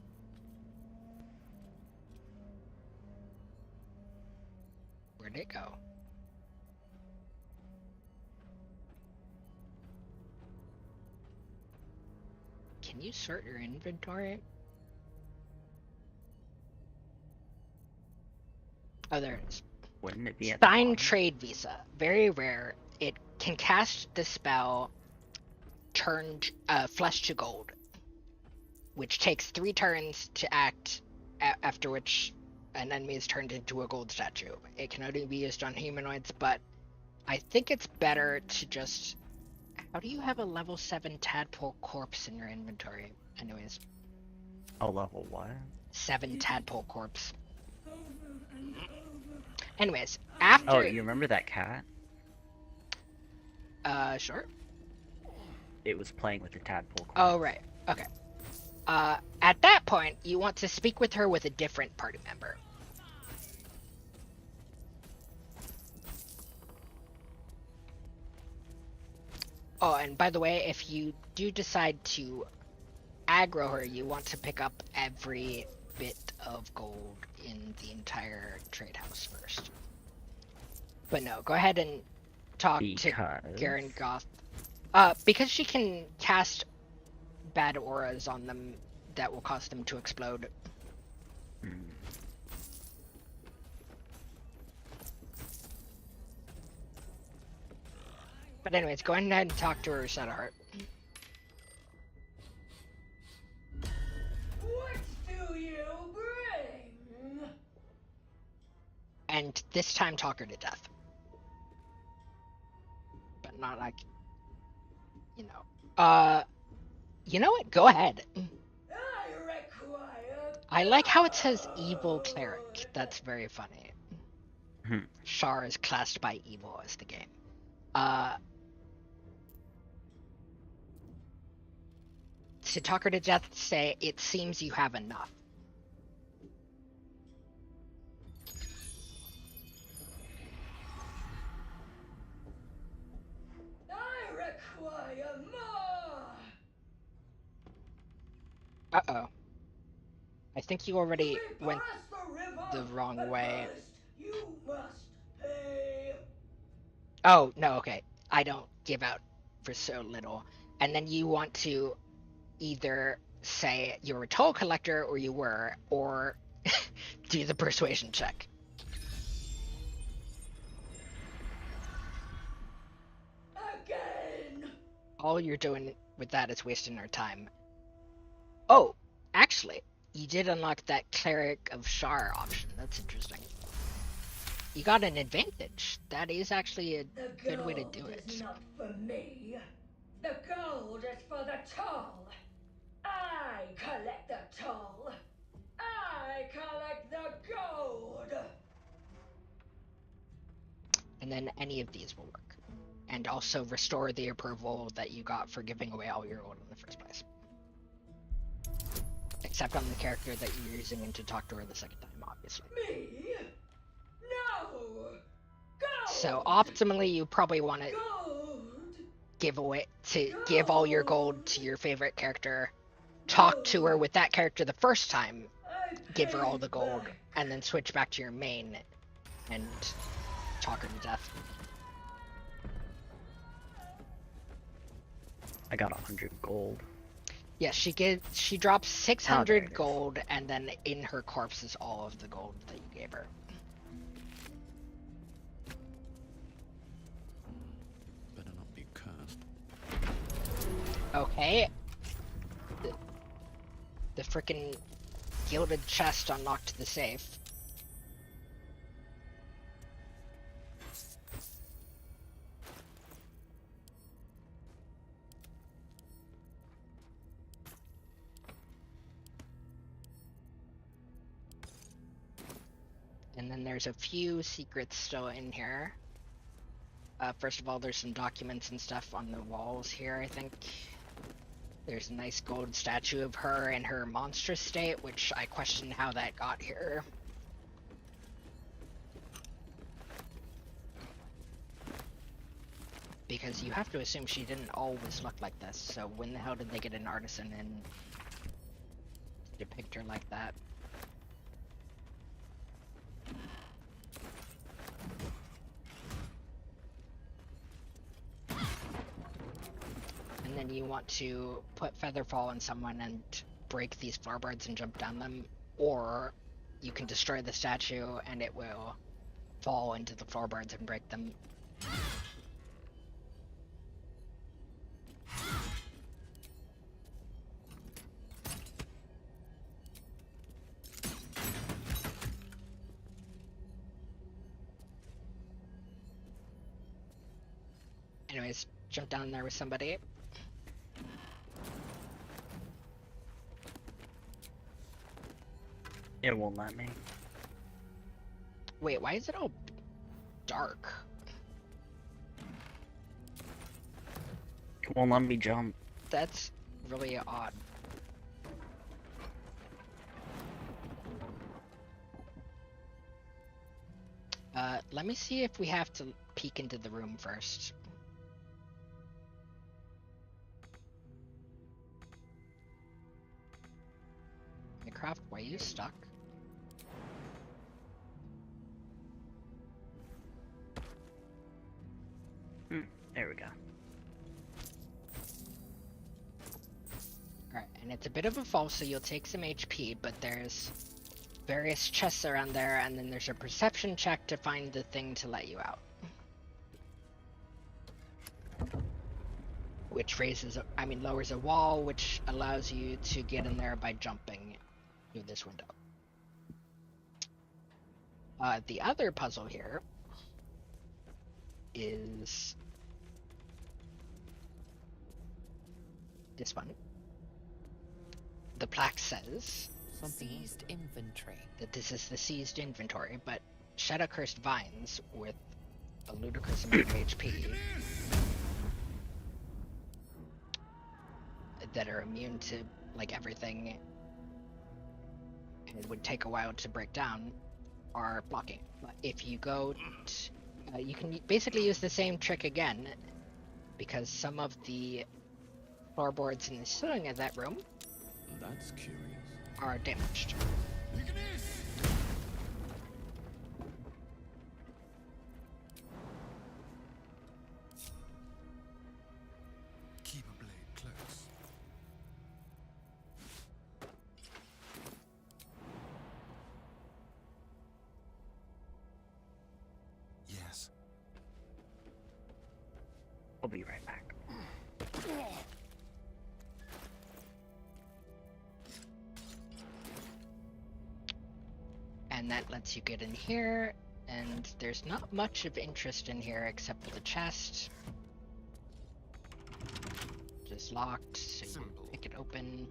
[SPEAKER 1] Where'd it go? Can you sort your inventory? Oh, there it is.
[SPEAKER 2] Wouldn't it be at
[SPEAKER 1] Signed trade visa. Very rare. It can cast the spell Flesh to Gold, which takes 3 turns to act, after which an enemy is turned into a gold statue. It can only be used on humanoids, but I think it's better to just... How do you have a level 7 tadpole corpse in your inventory? Anyways.
[SPEAKER 2] A level what?
[SPEAKER 1] 7 tadpole corpse. Anyways, after...
[SPEAKER 2] Oh, you remember that cat?
[SPEAKER 1] Sure.
[SPEAKER 2] It was playing with the tadpole corpse.
[SPEAKER 1] Oh, right. Okay. At that point, you want to speak with her with a different party member. Oh, and by the way, if you do decide to aggro her, you want to pick up every bit of gold in the entire trade house first. But no, go ahead and talk to Garen Goth. Because she can cast bad auras on them that will cause them to explode. But anyways, go ahead and talk to her, Shadowheart.
[SPEAKER 15] What do you bring?
[SPEAKER 1] this time talk her to death. But not like, you know. You know what? Go ahead. I like how it says evil cleric. That's very funny. Shar is classed by evil as the game. To talk her to death, say, it seems you have enough.
[SPEAKER 15] I require more!
[SPEAKER 1] Uh-oh. I think you already went the wrong way.
[SPEAKER 15] You must pay.
[SPEAKER 1] Oh, no, okay. I don't give out for so little. And then you want to either say you're a toll collector, or you were, or do the persuasion check.
[SPEAKER 15] Again!
[SPEAKER 1] All you're doing with that is wasting our time. Oh, actually, you did unlock that Cleric of Shar option. That's interesting. You got an advantage. That is actually a good way to do it.
[SPEAKER 15] The gold is not for me. The gold is for the toll. I collect the toll. I collect the gold.
[SPEAKER 1] And then any of these will work. And also restore the approval that you got for giving away all your gold in the first place. Except on the character that you're using to talk to her the second time, obviously.
[SPEAKER 15] Me? No! Gold!
[SPEAKER 1] So optimally, you probably want to give all your gold to your favorite character, talk to her with that character the first time, give her all the gold, and then switch back to your main and talk her to death.
[SPEAKER 2] I got 100 gold.
[SPEAKER 1] Yeah, she drops 600 gold, and then in her corpse is all of the gold that you gave her.
[SPEAKER 14] Better not be cursed.
[SPEAKER 1] Okay. The frickin' gilded chest unlocked the safe. And then there's a few secrets still in here. First of all, there's some documents and stuff on the walls here, I think. There's a nice gold statue of her in her monstrous state, which I question how that got here. Because you have to assume she didn't always look like this, so when the hell did they get an artisan in to depict her like that? And then you want to put Featherfall on someone and break these floorboards and jump down them, or you can destroy the statue and it will fall into the floorboards and break them. Anyways, jump down there with somebody.
[SPEAKER 2] It won't let me.
[SPEAKER 1] Wait, why is it all dark?
[SPEAKER 2] It won't let me jump.
[SPEAKER 1] That's really odd. Let me see if we have to peek into the room first. Minecraft, why are you stuck?
[SPEAKER 2] There we go.
[SPEAKER 1] Alright, and it's a bit of a fall, so you'll take some HP, but there's various chests around there, and then there's a perception check to find the thing to let you out. Which lowers a wall, which allows you to get in there by jumping through this window. The other puzzle here is this one. The plaque says
[SPEAKER 7] Seized inventory.
[SPEAKER 1] that this is the seized inventory, but shadow-cursed vines with a ludicrous amount of HP that are immune to like everything and it would take a while to break down are blocking. But if you go you can basically use the same trick again because some of the floorboards in the ceiling of that room
[SPEAKER 14] That's curious.
[SPEAKER 1] are damaged.
[SPEAKER 4] Keep a blade close. Yes.
[SPEAKER 2] I'll be right back.
[SPEAKER 1] And that lets you get in here, and there's not much of interest in here except for the chest. Just locked, so you pick it open.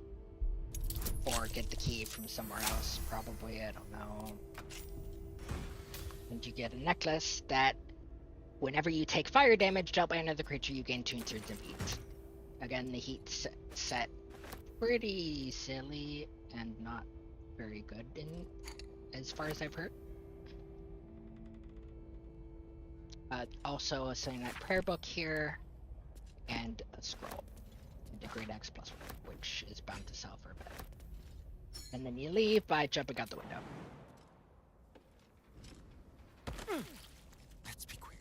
[SPEAKER 1] Or get the key from somewhere else, probably, I don't know. And you get a necklace that, whenever you take fire damage dealt by another creature, you gain 2/3 of heat. Again, the heat set pretty silly and not very good in as far as I've heard. Also a Sunday Night Prayer book here, and a scroll. And a Great Axe +1, which is bound to sell for a bit. And then you leave by jumping out the window.
[SPEAKER 4] Let's be quick.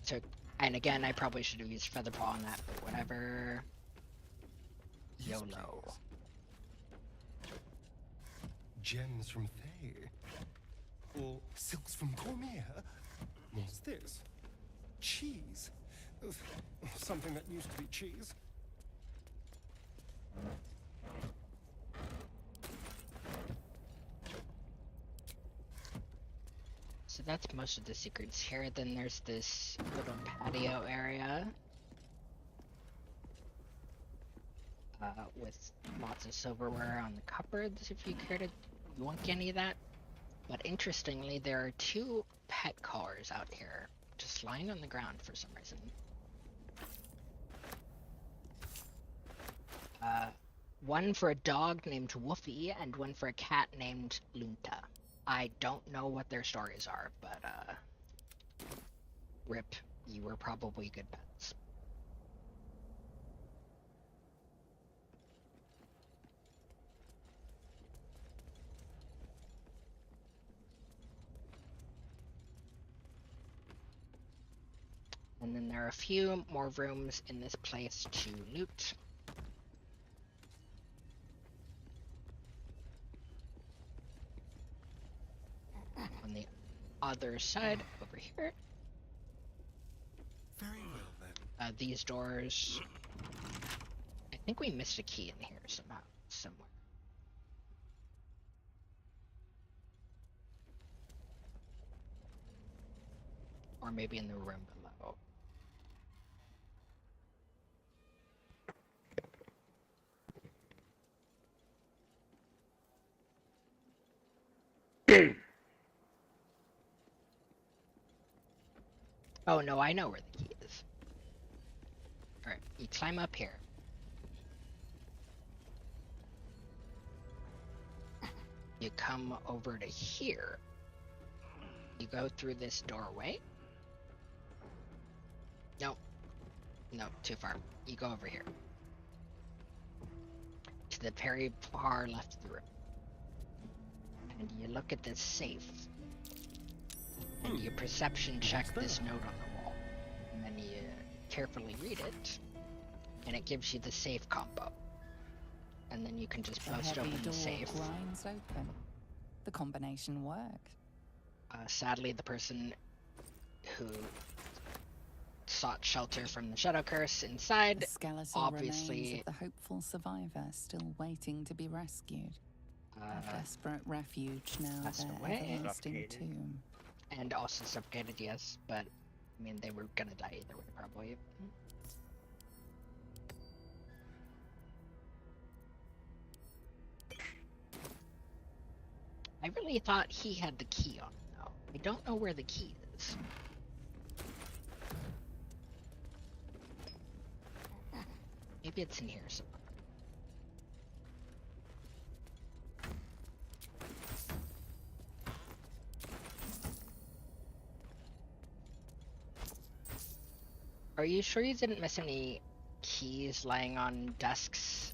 [SPEAKER 1] So, and again, I probably should have used Featherpaw on that, but whatever. YOLO.
[SPEAKER 4] Gems from Thay. Or silks from Cormier. What's this? Cheese. Ugh, something that used to be cheese.
[SPEAKER 1] So that's most of the secrets here. Then there's this little patio area. With lots of silverware on the cupboards if you care to yoink any of that. But interestingly, there are 2 pet collars out here, just lying on the ground for some reason. One for a dog named Woofy, and one for a cat named Lunta. I don't know what their stories are, but rip, you were probably good pets. And then there are a few more rooms in this place to loot. On the other side, over here.
[SPEAKER 4] Very well then.
[SPEAKER 1] These doors. I think we missed a key in here somehow, somewhere. Or maybe in the room below. Oh no, I know where the key is. Alright, you climb up here. You come over to here. You go through this doorway. Nope. No, too far. You go over here. To the very far left of the room. And you look at this safe. And you perception check this note on the wall. And then you carefully read it. And it gives you the safe combo. And then you can just bust open the safe.
[SPEAKER 7] Grinds open. The combination worked.
[SPEAKER 1] Sadly, the person who sought shelter from the Shadow Curse inside.
[SPEAKER 7] The skeletal
[SPEAKER 1] Obviously,
[SPEAKER 7] remains of the hopeful survivor still waiting to be rescued. A desperate refuge now
[SPEAKER 1] passed
[SPEAKER 7] their
[SPEAKER 1] away.
[SPEAKER 7] everlasting
[SPEAKER 2] Suffocated.
[SPEAKER 7] tomb.
[SPEAKER 1] And also suffocated, yes, but I mean, they were gonna die either way, probably. I really thought he had the key on it, though. I don't know where the key is. Maybe it's in here somewhere. Are you sure you didn't miss any keys lying on desks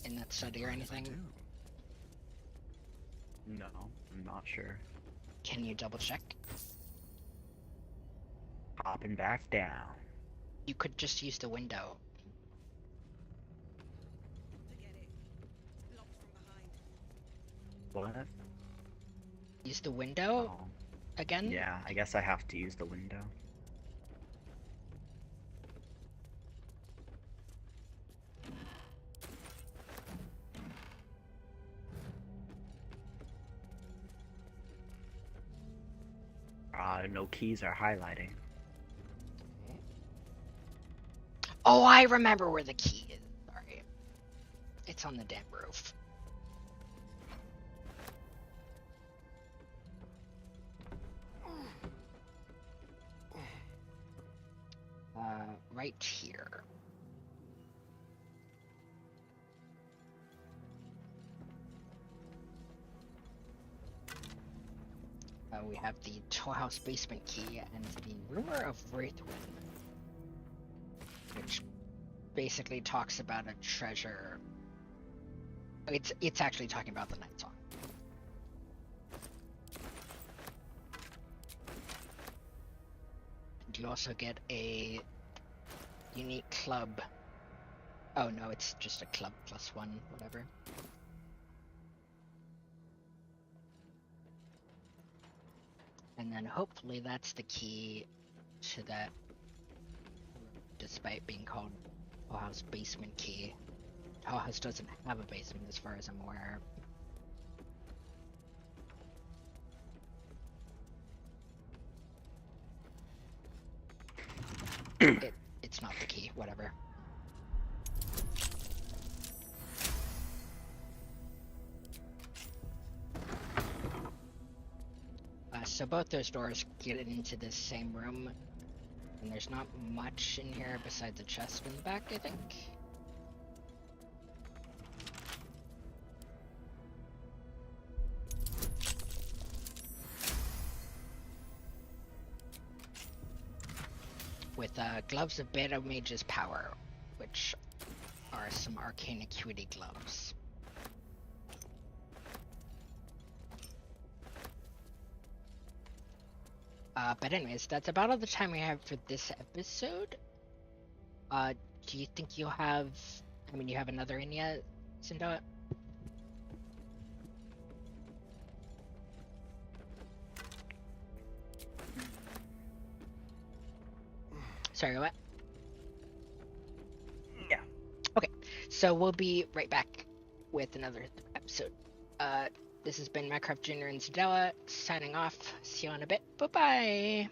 [SPEAKER 1] in that study or anything?
[SPEAKER 2] No, I'm not sure.
[SPEAKER 1] Can you double check?
[SPEAKER 2] Hopping back down.
[SPEAKER 1] You could just use the window.
[SPEAKER 2] What?
[SPEAKER 1] Use the window
[SPEAKER 2] Oh.
[SPEAKER 1] again?
[SPEAKER 2] Yeah, I guess I have to use the window. No keys are highlighting.
[SPEAKER 1] Oh, I remember where the key is. Sorry. It's on the damn roof. Right here. We have the tollhouse basement key and the rumor of Wraithwind, which basically talks about a treasure. It's actually talking about the Night Song. And you also get a unique club. Oh no, it's just a club plus one, whatever. And then hopefully that's the key to that, despite being called Tollhouse Basement Key. Tollhouse doesn't have a basement as far as I'm aware. It's not the key, whatever. So both those doors get into this same room, and there's not much in here besides the chest in the back, I think. With gloves of Beta Mage's power, which are some arcane acuity gloves. But anyways, that's about all the time we have for this episode. Do you think you'll have... I mean, you have another in yet, Sindoa? Sorry, what?
[SPEAKER 2] Yeah.
[SPEAKER 1] Okay, so we'll be right back with another episode. This has been Minecraft Junior and Sedella signing off. See you in a bit. Bye-bye.